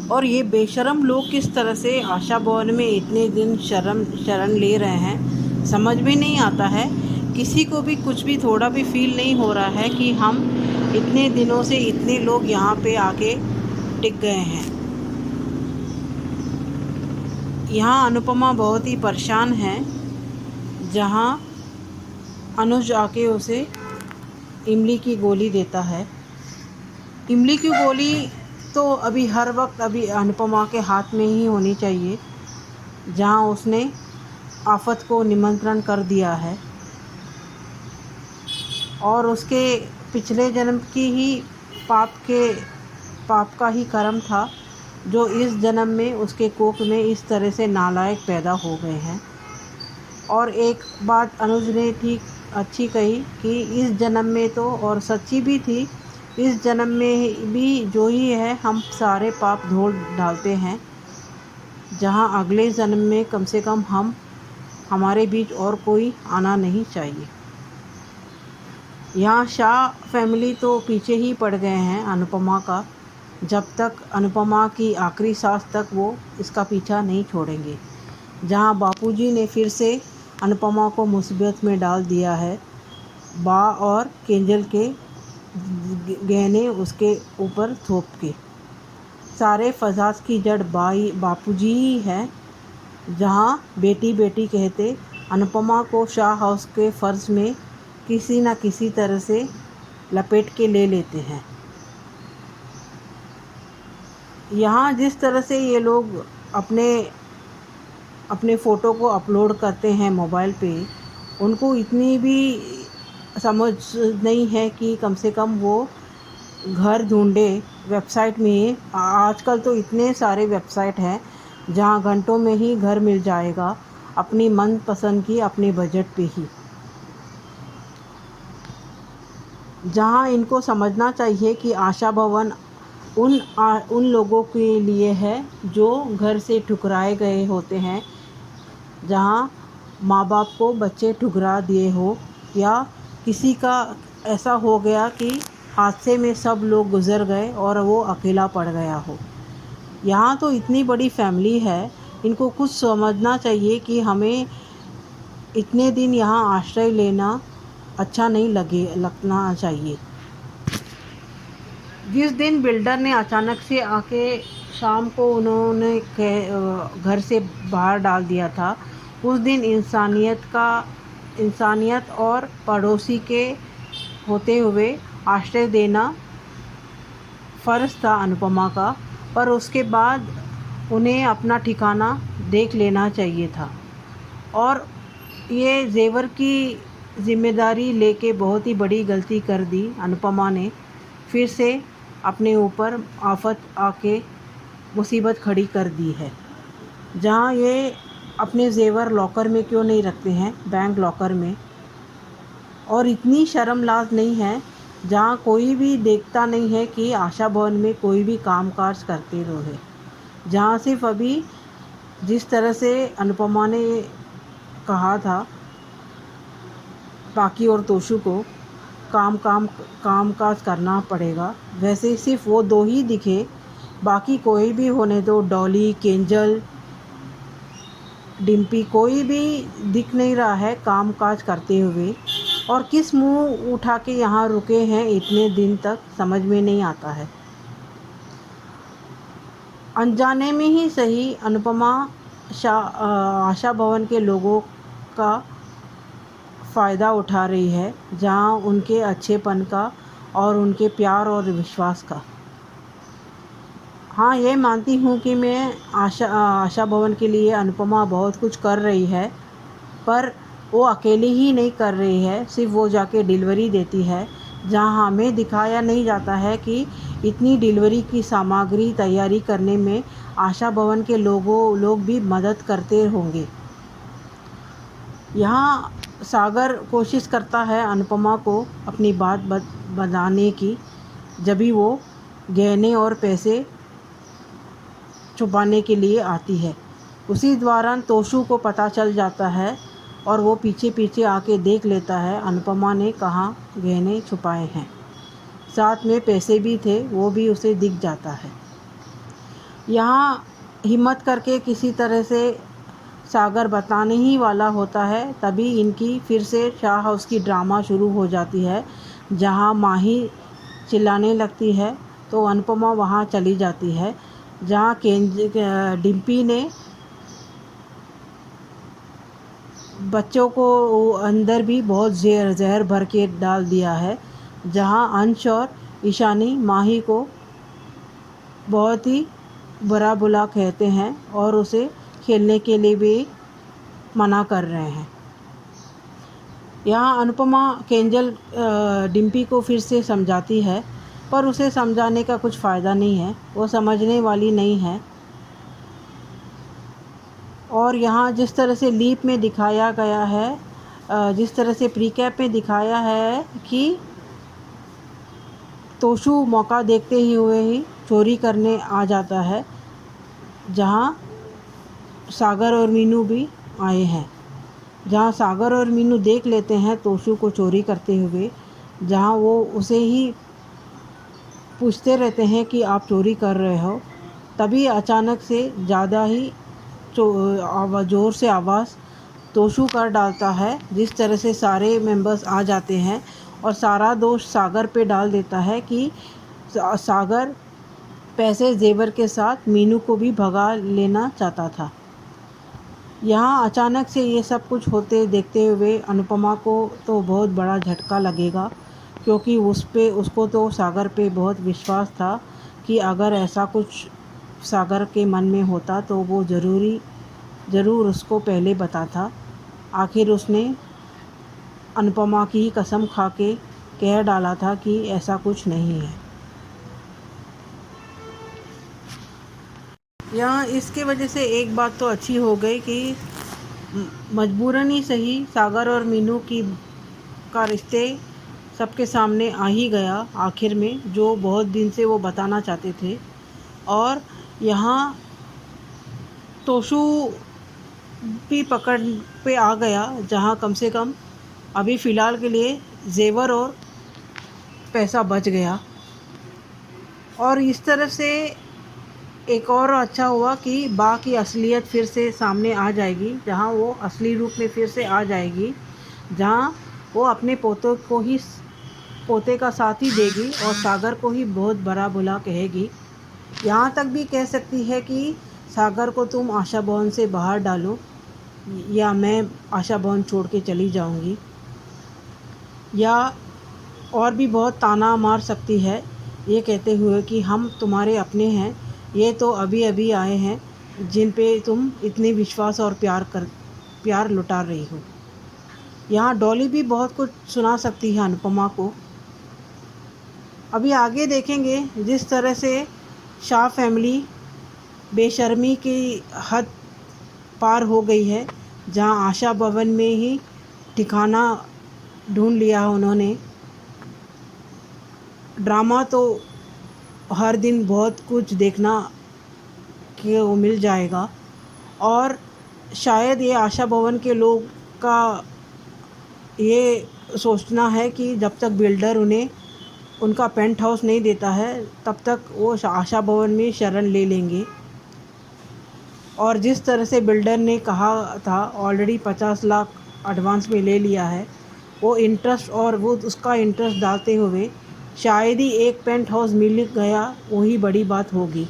और ये बेशरम लोग किस तरह से आशा भवन में इतने दिन शरण ले रहे हैं, समझ में नहीं आता है। किसी को भी कुछ भी थोड़ा भी फील नहीं हो रहा है कि हम इतने दिनों से इतने लोग यहाँ पे आके टिक गए हैं। यहाँ अनुपमा बहुत ही परेशान है, जहाँ अनुज आके उसे इमली की गोली देता है। इमली की गोली तो अभी हर वक्त अभी अनुपमा के हाथ में ही होनी चाहिए, जहाँ उसने आफत को निमंत्रण कर दिया है और उसके पिछले जन्म की ही पाप का ही कर्म था, जो इस जन्म में उसके कोख में इस तरह से नालायक पैदा हो गए हैं। और एक बात अनुज ने ठीक अच्छी कही कि इस जन्म में तो, और सच्ची भी थी, इस जन्म में भी जो ही है हम सारे पाप धो डालते हैं, जहाँ अगले जन्म में कम से कम हमारे बीच और कोई आना नहीं चाहिए। यहाँ शाह फैमिली तो पीछे ही पड़ गए हैं अनुपमा का, जब तक अनुपमा की आखिरी सांस तक वो इसका पीछा नहीं छोड़ेंगे। जहाँ बापूजी ने फिर से अनुपमा को मुसीबत में डाल दिया है, बा और केंजल के गहने उसके ऊपर थोप के। सारे फसाद की जड़ बापूजी ही है, जहाँ बेटी बेटी कहते अनुपमा को शाह हाउस के फ़र्ज में किसी न किसी तरह से लपेट के ले लेते हैं। यहाँ जिस तरह से ये लोग अपने अपने फ़ोटो को अपलोड करते हैं मोबाइल पे, उनको इतनी भी समझ नहीं है कि कम से कम वो घर ढूंढे वेबसाइट में। आजकल तो इतने सारे वेबसाइट हैं जहाँ घंटों में ही घर मिल जाएगा अपनी मनपसंद की, अपने बजट पे ही। जहाँ इनको समझना चाहिए कि आशा भवन उन लोगों के लिए है जो घर से ठुकराए गए होते हैं, जहाँ माँ बाप को बच्चे ठुकरा दिए हो, या किसी का ऐसा हो गया कि हादसे में सब लोग गुज़र गए और वो अकेला पड़ गया हो। यहाँ तो इतनी बड़ी फैमिली है, इनको कुछ समझना चाहिए कि हमें इतने दिन यहाँ आश्रय लेना अच्छा नहीं लगना चाहिए। जिस दिन बिल्डर ने अचानक से आके शाम को उन्होंने घर से बाहर डाल दिया था, उस दिन इंसानियत और पड़ोसी के होते हुए आश्रय देना फ़र्ज़ था अनुपमा का, पर उसके बाद उन्हें अपना ठिकाना देख लेना चाहिए था। और ये जेवर की ज़िम्मेदारी लेके बहुत ही बड़ी गलती कर दी अनुपमा ने। फिर से अपने ऊपर आफत आके मुसीबत खड़ी कर दी है। जहाँ ये अपने जेवर लॉकर में क्यों नहीं रखते हैं, बैंक लॉकर में, और इतनी शर्म लाज नहीं है जहाँ कोई भी देखता नहीं है कि आशा भवन में कोई भी कामकाज करते रहे। जहाँ सिर्फ अभी जिस तरह से अनुपमा ने कहा था पाकी और तोशु को काम काज करना पड़ेगा, वैसे सिर्फ वो दो ही दिखे, बाकी कोई भी होने दो, डॉली, केंजल, डिम्पी, कोई भी दिख नहीं रहा है काम काज करते हुए। और किस मुंह उठा के यहाँ रुके हैं इतने दिन तक, समझ में नहीं आता है। अनजाने में ही सही अनुपमा आशा भवन के लोगों का फ़ायदा उठा रही है, जहाँ उनके अच्छेपन का और उनके प्यार और विश्वास का। हाँ, ये मानती हूँ कि मैं आशा भवन के लिए अनुपमा बहुत कुछ कर रही है, पर वो अकेली ही नहीं कर रही है। सिर्फ वो जाके डिलीवरी देती है, जहाँ हमें दिखाया नहीं जाता है कि इतनी डिलीवरी की सामग्री तैयारी करने में आशा भवन के लोग भी मदद करते होंगे। यहाँ सागर कोशिश करता है अनुपमा को अपनी बात बताने की, जब भी वो गहने और पैसे छुपाने के लिए आती है। उसी दौरान तोशु को पता चल जाता है और वो पीछे पीछे आके देख लेता है अनुपमा ने कहाँ गहने छुपाए हैं। साथ में पैसे भी थे, वो भी उसे दिख जाता है। यहाँ हिम्मत करके किसी तरह से सागर बताने ही वाला होता है, तभी इनकी फिर से शाह हाउस की ड्रामा शुरू हो जाती है। जहाँ माही चिल्लाने लगती है तो अनुपमा वहाँ चली जाती है, जहाँ डिम्पी ने बच्चों को अंदर भी बहुत जहर भर के डाल दिया है। जहाँ अंश और ईशानी माही को बहुत ही बुरा भला कहते हैं और उसे खेलने के लिए भी मना कर रहे हैं। यहाँ अनुपमा केंजल डिम्पी को फिर से समझाती है, पर उसे समझाने का कुछ फ़ायदा नहीं है, वो समझने वाली नहीं है। और यहाँ जिस तरह से लीप में दिखाया गया है, जिस तरह से प्रीकैप में दिखाया है कि तोशु मौका देखते ही हुए ही चोरी करने आ जाता है, जहाँ सागर और मीनू भी आए हैं। जहाँ सागर और मीनू देख लेते हैं तोशु को चोरी करते हुए, जहाँ वो उसे ही पूछते रहते हैं कि आप चोरी कर रहे हो, तभी अचानक से ज़्यादा ही ज़ोर से आवाज़ तोशु कर डालता है, जिस तरह से सारे मेंबर्स आ जाते हैं और सारा दोष सागर पे डाल देता है कि सागर पैसे जेवर के साथ मीनू को भी भगा लेना चाहता था। यहाँ अचानक से ये सब कुछ होते देखते हुए अनुपमा को तो बहुत बड़ा झटका लगेगा, क्योंकि उसको तो सागर पे बहुत विश्वास था कि अगर ऐसा कुछ सागर के मन में होता तो वो ज़रूर उसको पहले बताता। आखिर उसने अनुपमा की कसम खा के कह डाला था कि ऐसा कुछ नहीं है। यहाँ इसके वजह से एक बात तो अच्छी हो गई कि मजबूरन ही सही सागर और मीनू का रिश्ते सबके सामने आ ही गया आखिर में, जो बहुत दिन से वो बताना चाहते थे। और यहाँ तोशु भी पकड़ पे आ गया, जहाँ कम से कम अभी फ़िलहाल के लिए जेवर और पैसा बच गया। और इस तरह से एक और अच्छा हुआ कि बा की असलियत फिर से सामने आ जाएगी, जहाँ वो असली रूप में फिर से आ जाएगी, जहाँ वो अपने पोते का साथ ही देगी और सागर को ही बहुत बड़ा बुला कहेगी। यहाँ तक भी कह सकती है कि सागर को तुम आशा भवन से बाहर डालो या मैं आशा भवन छोड़ के चली जाऊँगी, या और भी बहुत ताना मार सकती है ये कहते हुए कि हम तुम्हारे अपने हैं, ये तो अभी अभी आए हैं जिन पे तुम इतने विश्वास और प्यार लुटा रही हो। यहाँ डॉली भी बहुत कुछ सुना सकती है अनुपमा को। अभी आगे देखेंगे जिस तरह से शाह फैमिली बेशर्मी की हद पार हो गई है, जहाँ आशा भवन में ही ठिकाना ढूंढ लिया उन्होंने। ड्रामा तो हर दिन बहुत कुछ देखना को मिल जाएगा, और शायद ये आशा भवन के लोग का ये सोचना है कि जब तक बिल्डर उन्हें उनका पेंट हाउस नहीं देता है तब तक वो आशा भवन में शरण ले लेंगे। और जिस तरह से बिल्डर ने कहा था ऑलरेडी 50 लाख एडवांस में ले लिया है, वो इंटरेस्ट और वो उसका इंटरेस्ट डालते हुए शायद ही एक पेंट हाउस मिल गया, वही बड़ी बात होगी,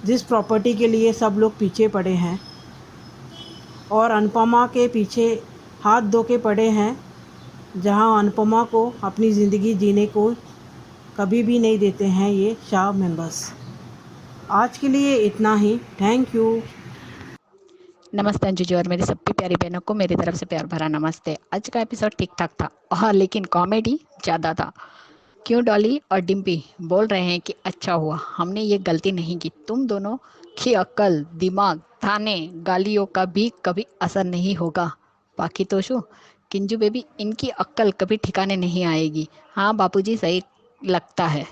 जिस प्रॉपर्टी के लिए सब लोग पीछे पड़े हैं और अनुपमा के पीछे हाथ धो के पड़े हैं, जहां अनुपमा को अपनी ज़िंदगी जीने को कभी भी नहीं देते हैं ये शाह मेंबर्स। आज के लिए इतना ही, थैंक यू। नमस्ते अंजू जी और मेरी सभी प्यारी बहनों को मेरी तरफ से प्यार भरा नमस्ते। आज का एपिसोड ठीक ठाक था, हाँ, लेकिन कॉमेडी ज़्यादा था। क्यों डॉली और डिम्पी बोल रहे हैं कि अच्छा हुआ हमने ये गलती नहीं की। तुम दोनों की अक्ल, दिमाग, थाने, गालियों का भी कभी असर नहीं होगा। बाकी तोशु, किंजू बेबी, इनकी अक्ल कभी ठिकाने नहीं आएगी। हाँ बापूजी, सही लगता है।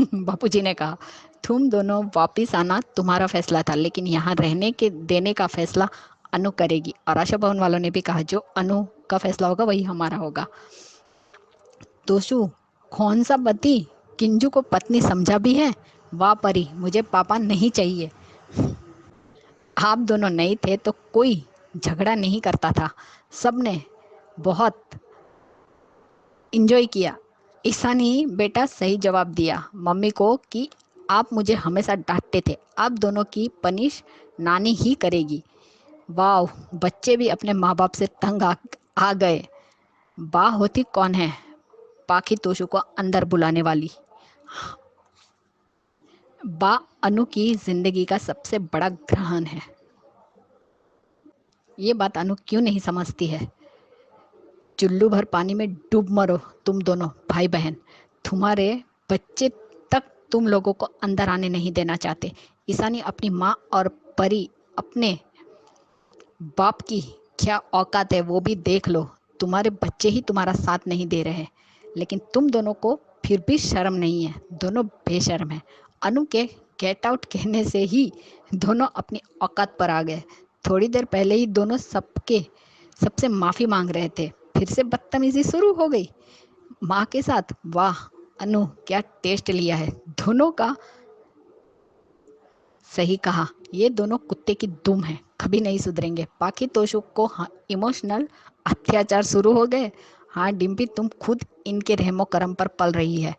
बापूजी ने कहा, तुम दोनों वापिस आना तुम्हारा फैसला था, लेकिन यहाँ रहने के देने का फैसला अनु करेगी। और आशा भवन वालों ने भी कहा, जो अनु का फैसला होगा वही हमारा होगा। तोशु, कौन सा पति किंजू को पत्नी समझा भी है? वाह परी, मुझे पापा नहीं चाहिए। आप दोनों नहीं थे तो कोई झगड़ा नहीं करता था, सबने बहुत इंजॉय किया। ईशानी बेटा सही जवाब दिया मम्मी को कि आप मुझे हमेशा डांटते थे, आप दोनों की पनिश नानी ही करेगी। वाह, बच्चे भी अपने माँ बाप से तंग आ गए। बा होती कौन है पाखी तोशु को अंदर बुलाने वाली? बा अनु की जिंदगी का सबसे बड़ा ग्रहण है। ये बात अनु क्यों नहीं समझती है? चुल्लू भर पानी में डूब मरो तुम दोनों भाई बहन, तुम्हारे बच्चे तक तुम लोगों को अंदर आने नहीं देना चाहते। ईशानी अपनी माँ और परी अपने बाप की क्या औकात है वो भी देख लो। तुम्हारे बच्चे ही तुम्हारा साथ नहीं दे रहे, लेकिन तुम दोनों को फिर भी शर्म नहीं है। दोनों बेशर्म हैं। अनु के गेट आउट कहने से ही दोनों अपनी औकात पर आ गए। थोड़ी देर पहले ही दोनों सबसे माफ़ी मांग रहे थे, फिर से बदतमीजी शुरू हो गई माँ के साथ। वाह अनु, क्या टेस्ट लिया है दोनों का। सही कहा, ये दोनों कुत्ते की दुम है, कभी नहीं सुधरेंगे। बाकी तोशु को इमोशनल अत्याचार शुरू हो गए। हाँ डिम्पी, तुम खुद इनके रहमो करम पर पल रही है,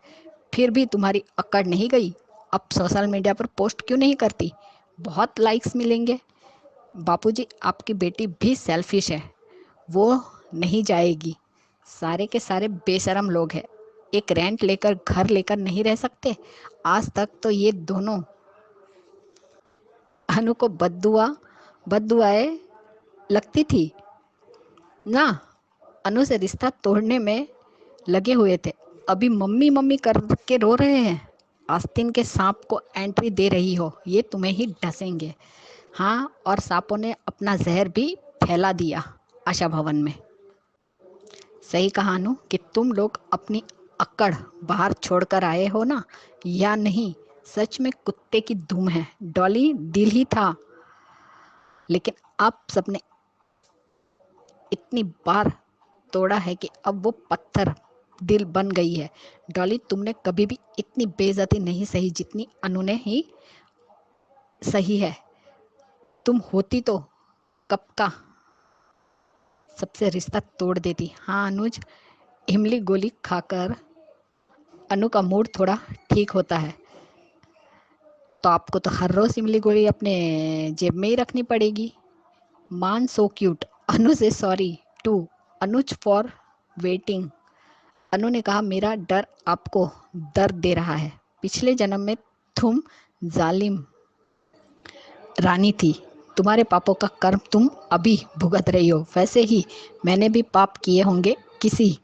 फिर भी तुम्हारी अकड़ नहीं गई। अब सोशल मीडिया पर पोस्ट क्यों नहीं करती? बहुत लाइक्स मिलेंगे। बापूजी, आपकी बेटी भी सेल्फिश है, वो नहीं जाएगी। सारे के सारे बेशरम लोग हैं, एक रेंट लेकर घर लेकर नहीं रह सकते। आज तक तो ये दोनों अनु को बददुआएं लगती थी ना। अनु से रिश्ता तोड़ने में लगे हुए थे, अभी मम्मी मम्मी करके रो रहे हैं। आस्तीन के सांप को एंट्री दे रही हो, ये तुम्हें ही डसेंगे। हाँ, और सांपों ने अपना जहर भी फैला दिया आशा भवन में। सही कहा अनु कि तुम लोग अपनी अक्कड़ बाहर छोड़कर आए हो ना, या नहीं? सच में कुत्ते की धूम है। डॉली दिल ही था, लेकिन आप सबने इतनी बार तोड़ा है कि अब वो पत्थर दिल बन गई है। डॉली, तुमने कभी भी इतनी बेइज्जती नहीं सही जितनी अनु ने ही सही है। तुम होती तो कब का सबसे रिश्ता तोड़ देती। हाँ अनुज, इमली गोली खाकर अनु का मूड थोड़ा ठीक होता है, तो आपको तो हर रोज इमली गोली अपने जेब में ही रखनी पड़ेगी। मान सो क्यूट। अनु से sorry to Anuj for waiting. Anu ने कहा, मेरा डर आपको दर्द दे रहा है। पिछले जन्म में तुम जालिम रानी थी, तुम्हारे पापों का कर्म तुम अभी भुगत रही हो। वैसे ही मैंने भी पाप किए होंगे किसी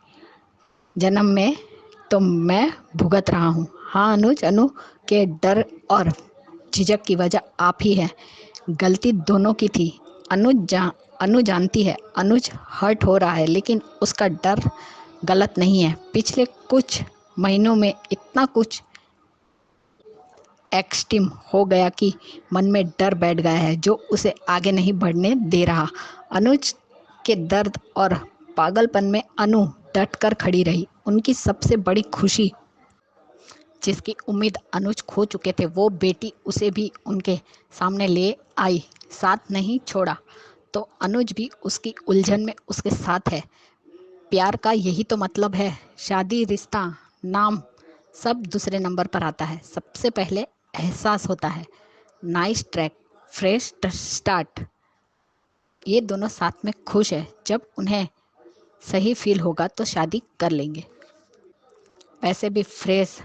जन्म में, तो मैं भुगत रहा हूँ। हाँ अनुज, अनु के डर और झिझक की वजह आप ही है। गलती दोनों की थी। अनु जानती है अनुज हर्ट हो रहा है, लेकिन उसका डर गलत नहीं है। पिछले कुछ महीनों में इतना कुछ एक्सट्रीम हो गया कि मन में डर बैठ गया है, जो उसे आगे नहीं बढ़ने दे रहा। अनुज के दर्द और पागलपन में अनु डट कर खड़ी रही। उनकी सबसे बड़ी खुशी, जिसकी उम्मीद अनुज खो चुके थे, वो बेटी उसे भी उनके सामने ले आई, साथ नहीं छोड़ा। तो अनुज भी उसकी उलझन में उसके साथ है। प्यार का यही तो मतलब है। शादी, रिश्ता, नाम सब दूसरे नंबर पर आता है। सबसे पहले एहसास होता है, नाइस ट्रैक, फ्रेश स्टार्ट। ये दोनों साथ में खुश है। जब उन्हें सही फील होगा तो शादी कर लेंगे। वैसे भी फ्रेश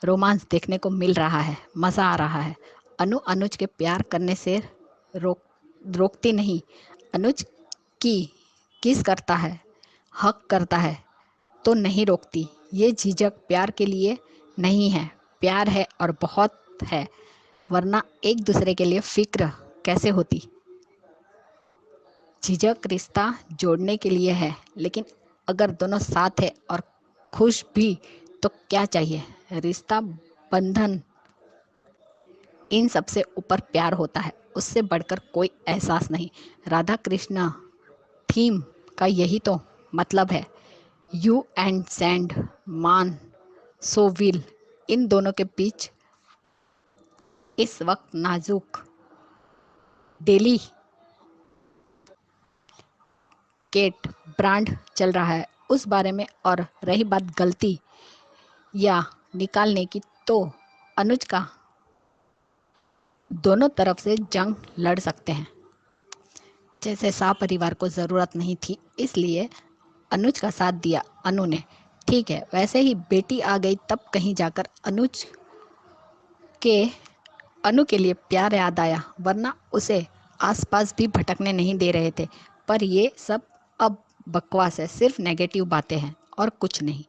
रोमांस देखने को मिल रहा है, मज़ा आ रहा है। अनु अनुज के प्यार करने से रोकती नहीं। अनुज की किस करता है, हक करता है तो नहीं रोकती। ये झिझक प्यार के लिए नहीं है, प्यार है और बहुत है, वरना एक दूसरे के लिए फिक्र कैसे होती। झिझक रिश्ता जोड़ने के लिए है, लेकिन अगर दोनों साथ है और खुश भी तो क्या चाहिए। रिश्ता, बंधन, इन सबसे ऊपर प्यार होता है, उससे बढ़कर कोई एहसास नहीं। राधा कृष्ण थीम का यही तो मतलब है। यू एंड सैंड, मान सो विल, इन दोनों के बीच इस वक्त नाजुक डेली केट ब्रांड चल रहा है, उस बारे में। और रही बात गलती या निकालने की, तो अनुज का दोनों तरफ से जंग लड़ सकते हैं। जैसे शाह परिवार को ज़रूरत नहीं थी, इसलिए अनुज का साथ दिया अनु ने। ठीक है, वैसे ही बेटी आ गई तब कहीं जाकर अनु के लिए प्यार याद आया, वरना उसे आसपास भी भटकने नहीं दे रहे थे। पर ये सब अब बकवास है, सिर्फ नेगेटिव बातें हैं और कुछ नहीं।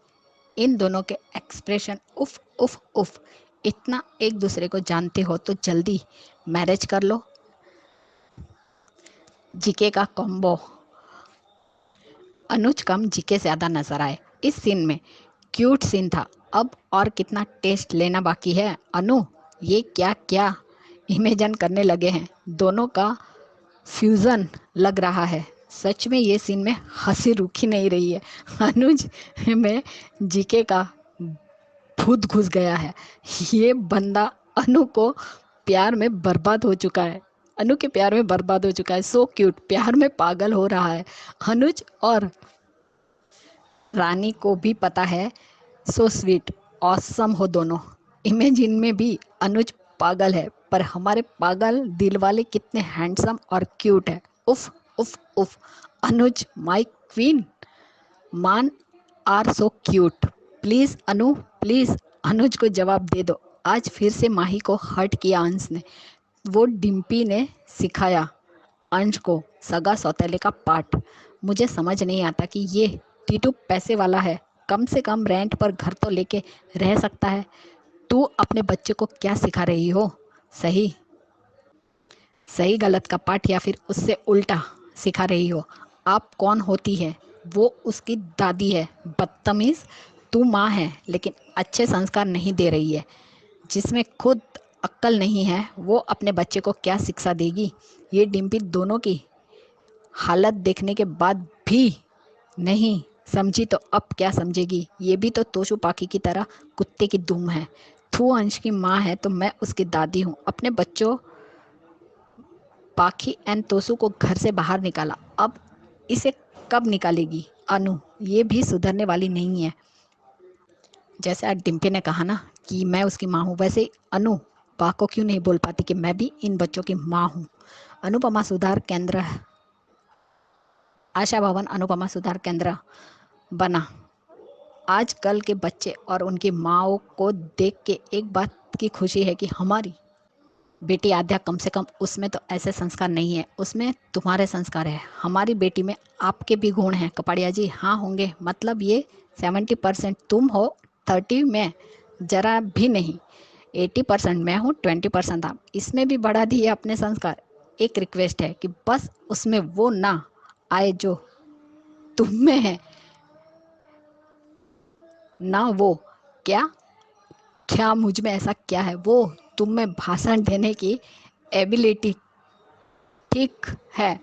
इन दोनों के एक्सप्रेशन, उफ उफ उफ। इतना एक दूसरे को जानते हो तो जल्दी मैरिज कर लो। जीके का कॉम्बो अनुज कम जीके ज़्यादा नजर आए इस सीन में। क्यूट सीन था। अब और कितना टेस्ट लेना बाकी है। अनु, ये क्या क्या इमेजिन करने लगे हैं। दोनों का फ्यूज़न लग रहा है। सच में ये सीन में हंसी रुकी नहीं रही है। अनुज में जीके का भूत घुस गया है। ये बंदा अनु को प्यार में बर्बाद हो चुका है। अनु के प्यार में बर्बाद हो चुका है। सो क्यूट, प्यार में पागल हो रहा है। अनुज और रानी को भी पता है। सो स्वीट, ऑसम हो दोनों। इमेजिन में भी अनुज पागल है, पर हमारे पागल दिल वाले कितने हैंडसम और क्यूट है। उफ उफ उफ। अनुज माय क्वीन, मान are so cute. Please Anu, please Anuj को जवाब दे दो। आज फिर से माही को हर्ट किया अंश ने। वो डिम्पी ने सिखाया अंश को सगा सौतेले का पाठ। मुझे समझ नहीं आता कि ये टीटू पैसे वाला है, कम से कम रेंट पर घर तो लेके रह सकता है। तू अपने बच्चे को क्या सिखा रही हो? सही सही गलत का पाठ या फिर उससे उल्टा सिखा रही हो? आप कौन होती है? वो उसकी दादी है। बदतमीज। तू माँ है लेकिन अच्छे संस्कार नहीं दे रही है। जिसमें खुद अक्ल नहीं है वो अपने बच्चे को क्या शिक्षा देगी? ये डिम्पी दोनों की हालत देखने के बाद भी नहीं समझी तो अब क्या समझेगी? ये भी तो तोशु पाखी की तरह कुत्ते की दुम है। तू अंश की माँ है तो मैं उसकी दादी हूँ। अपने बच्चों पाखी एंड तोशु को घर से बाहर निकाला, अब इसे कब निकालेगी? अनु ये भी सुधरने वाली नहीं है। जैसे आज डिम्पी ने कहा ना कि मैं उसकी माँ हूँ, वैसे अनु बा को क्यों नहीं बोल पाती कि मैं भी इन बच्चों की माँ हूँ। अनुपमा सुधार केंद्र, आशा भवन अनुपमा सुधार केंद्र बना। आजकल के बच्चे और उनकी माँओं को देख के एक बात की खुशी है कि हमारी बेटी आद्या कम से कम उसमें तो ऐसे संस्कार नहीं है, उसमें तुम्हारे संस्कार है। हमारी बेटी में आपके भी गुण हैं कपाड़िया जी। हाँ होंगे, मतलब ये 70% तुम हो, 30 में जरा भी नहीं। 80% मैं हूँ, 20% आप। इसमें भी बढ़ा दिए अपने संस्कार। एक रिक्वेस्ट है कि बस उसमें वो ना आए जो तुम में है ना। वो क्या क्या मुझ में ऐसा क्या है? वो तुम में भाषण देने की एबिलिटी ठीक है।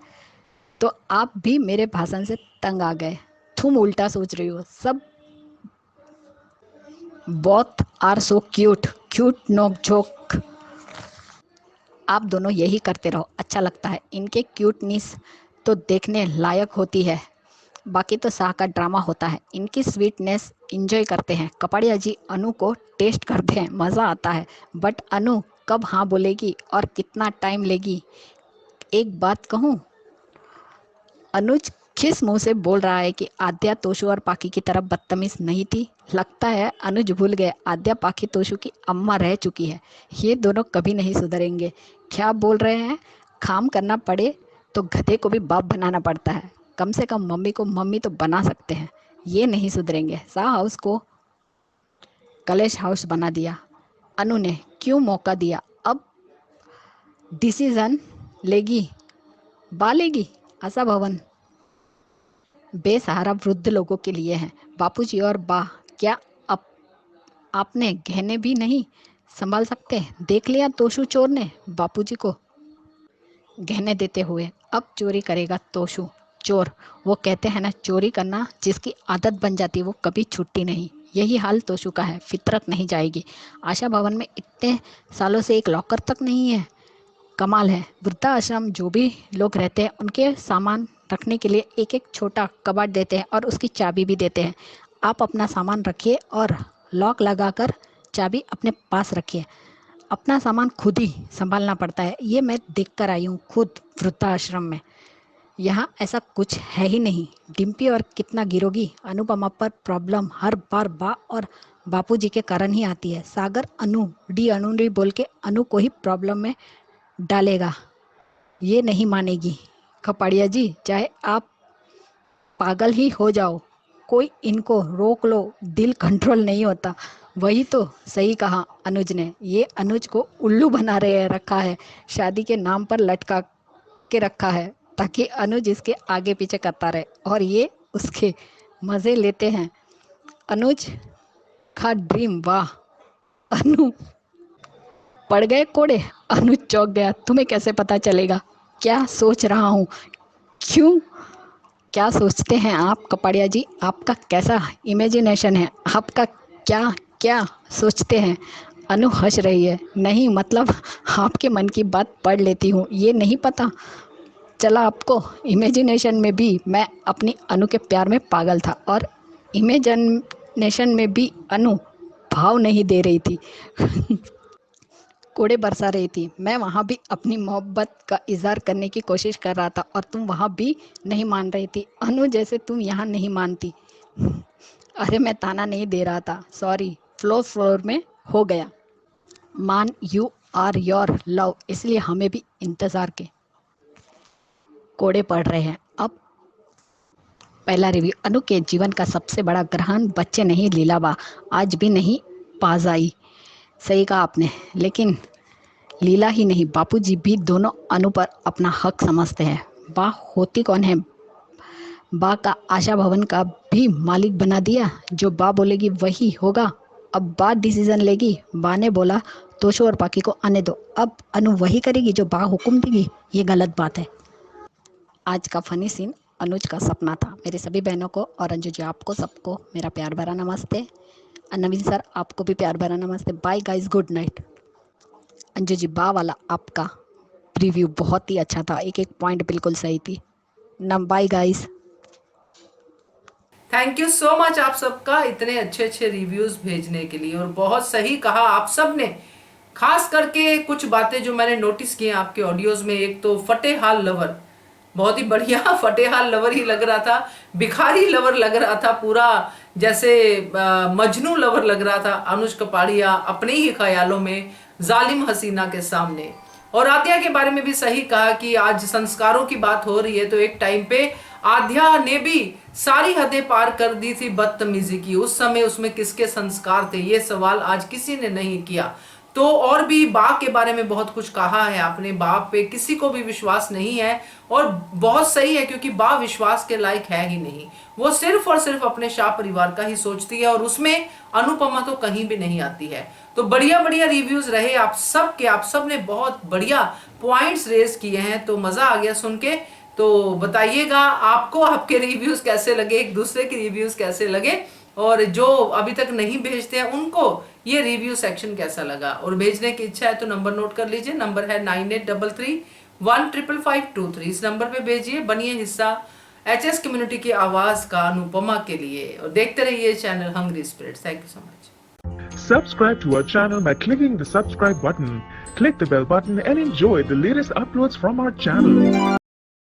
तो आप भी मेरे भाषण से तंग आ गए। तुम उल्टा सोच रही हो। सब both are so cute, cute नोक झोंक। आप दोनों यही करते रहो, अच्छा लगता है। इनके क्यूटनेस तो देखने लायक होती है, बाकी तो शाह का ड्रामा होता है। इनकी स्वीटनेस इंजॉय करते हैं कपाड़िया जी। अनु को टेस्ट करते हैं, मज़ा आता है। बट अनु कब हाँ बोलेगी और कितना टाइम लेगी? एक बात कहूँ, अनुज किस मुंह से बोल रहा है कि आद्या तोशु और पाखी की तरफ बदतमीज नहीं थी? लगता है अनुज भूल गए आद्या पाखी तोशु की अम्मा रह चुकी है। ये दोनों कभी नहीं सुधरेंगे। क्या बोल रहे हैं? काम करना पड़े तो गधे को भी बाप बनाना पड़ता है। कम से कम मम्मी को मम्मी तो बना सकते हैं। ये नहीं सुधरेंगे। शाह हाउस को कलेश हाउस बना दिया। अनु ने क्यों मौका दिया? अब डिसीजन लेगी, लेगी। आशा भवन बेसहारा वृद्ध लोगों के लिए है। बापूजी और बा क्या आपने गहने भी नहीं संभाल सकते? देख लिया तोशु चोर ने बापूजी को गहने देते हुए। अब चोरी करेगा तोशु चोर। वो कहते हैं ना, चोरी करना जिसकी आदत बन जाती वो कभी छूटती नहीं। यही हाल तोशु का है, फितरत नहीं जाएगी। आशा भवन में इतने सालों से एक लॉकर तक नहीं है। कमाल है। वृद्धाश्रम जो भी लोग रहते हैं उनके सामान रखने के लिए एक एक छोटा कबाड़ देते हैं और उसकी चाबी भी देते हैं। आप अपना सामान रखिए और लॉक लगाकर चाबी अपने पास रखिए। अपना सामान खुद ही संभालना पड़ता है। ये मैं देख कर आई हूँ खुद वृद्धाश्रम में। यहाँ ऐसा कुछ है ही नहीं। डिम्पी और कितना गिरोगी? अनुपमा पर प्रॉब्लम हर बार बा और बापूजी के कारण ही आती है। सागर अनु डी बोल के अनु को ही प्रॉब्लम में डालेगा। ये नहीं मानेगी। कपाड़िया जी चाहे आप पागल ही हो जाओ, कोई इनको रोक लो, दिल कंट्रोल नहीं होता। वही तो सही कहा अनुज ने। ये अनुज को उल्लू बना रहे रखा है, शादी के नाम पर लटका के रखा है ताकि अनुज इसके आगे पीछे करता रहे और ये उसके मज़े लेते हैं। अनुज का ड्रीम। वाह अनु पड़ गए कोड़े। अनुज चौंक गया। तुम्हें कैसे पता चलेगा क्या सोच रहा हूँ? क्यों क्या सोचते हैं आप कपाड़िया जी? आपका कैसा इमेजिनेशन है? आपका क्या क्या सोचते हैं? अनु हंस रही है। नहीं मतलब आपके मन की बात पढ़ लेती हूँ, ये नहीं पता चला आपको? इमेजिनेशन में भी मैं अपनी अनु के प्यार में पागल था और इमेजिनेशन में भी अनु भाव नहीं दे रही थी कोड़े बरसा रही थी। मैं वहाँ भी अपनी मोहब्बत का इजहार करने की कोशिश कर रहा था और तुम वहाँ भी नहीं मान रही थी अनु, जैसे तुम यहाँ नहीं मानती। अरे मैं ताना नहीं दे रहा था, सॉरी, फ्लोर में हो गया। मान यू आर योर लव, इसलिए हमें भी इंतज़ार के कोड़े पड़ रहे हैं। अब पहला रिव्यू। अनु के जीवन का सबसे बड़ा ग्रहण बच्चे नहीं लीला बा, आज भी नहीं पास आई। सही कहा आपने, लेकिन लीला ही नहीं बापूजी भी दोनों अनु पर अपना हक समझते हैं। बा होती कौन है? बा का आशा भवन का भी मालिक बना दिया, जो बा बोलेगी वही होगा। अब बा डिसीजन लेगी। बा ने बोला तोशु और पाकी को आने दो, अब अनु वही करेगी जो बा हुक्म देगी। ये गलत बात है। आज का फनी सीन अनुज का सपना था। मेरी सभी बहनों को और अंजू जी आपको सबको मेरा प्यार भरा नमस्ते। नवीन सर आपको भी प्यार भरा नमस्ते। Bye guys, good night. Anju ji बा वाला आपका रिव्यू बहुत ही अच्छा था, एक एक पॉइंट बिल्कुल सही थी। Bye guys. Thank you so much आप सबका इतने अच्छे अच्छे रिव्यूज भेजने के लिए। और बहुत सही कहा आप सब ने, खास करके कुछ बातें जो मैंने नोटिस की आपके ऑडियोज में। एक तो फटेहाल लवर, बहुत ही बढ़िया फटेहाल लवर ही लग रहा था, भिखारी लवर लग रहा था, पूरा जैसे मजनू लवर लग रहा था अनुज कपाड़िया अपने ही ख्यालों में जालिम हसीना के सामने। और आद्या के बारे में भी सही कहा कि आज संस्कारों की बात हो रही है, तो एक टाइम पे आद्या ने भी सारी हदें पार कर दी थी बदतमीजी की। उस समय उसमें किसके संस्कार थे, ये सवाल आज किसी ने नहीं किया। तो और भी बा के बारे में बहुत कुछ कहा है आपने, बाप पे किसी को भी विश्वास नहीं है। और बहुत सही है, क्योंकि बा विश्वास के लायक है ही नहीं। वो सिर्फ और सिर्फ अपने शाह परिवार का ही सोचती है, और उसमें अनुपमा तो कहीं भी नहीं आती है। तो बढ़िया बढ़िया रिव्यूज रहे आप सब के, आप सब ने बहुत बढ़िया पॉइंट्स रेज किए हैं, तो मजा आ गया सुन के। तो बताइएगा आपको आपके रिव्यूज कैसे लगे, एक दूसरे के रिव्यूज कैसे लगे, और जो अभी तक नहीं भेजते हैं उनको ये रिव्यू सेक्शन कैसा लगा। और भेजने की इच्छा है तो नंबर नोट कर लीजिए, नंबर है 9833155523। इस नंबर पे भेजिए, बनिए हिस्सा HS कम्युनिटी की आवाज का अनुपमा के लिए, और देखते रहिए channel Hungry Spirits. Thank you so much. Subscribe to our channel by clicking the subscribe button. Click the bell button and enjoy the latest uploads from our channel.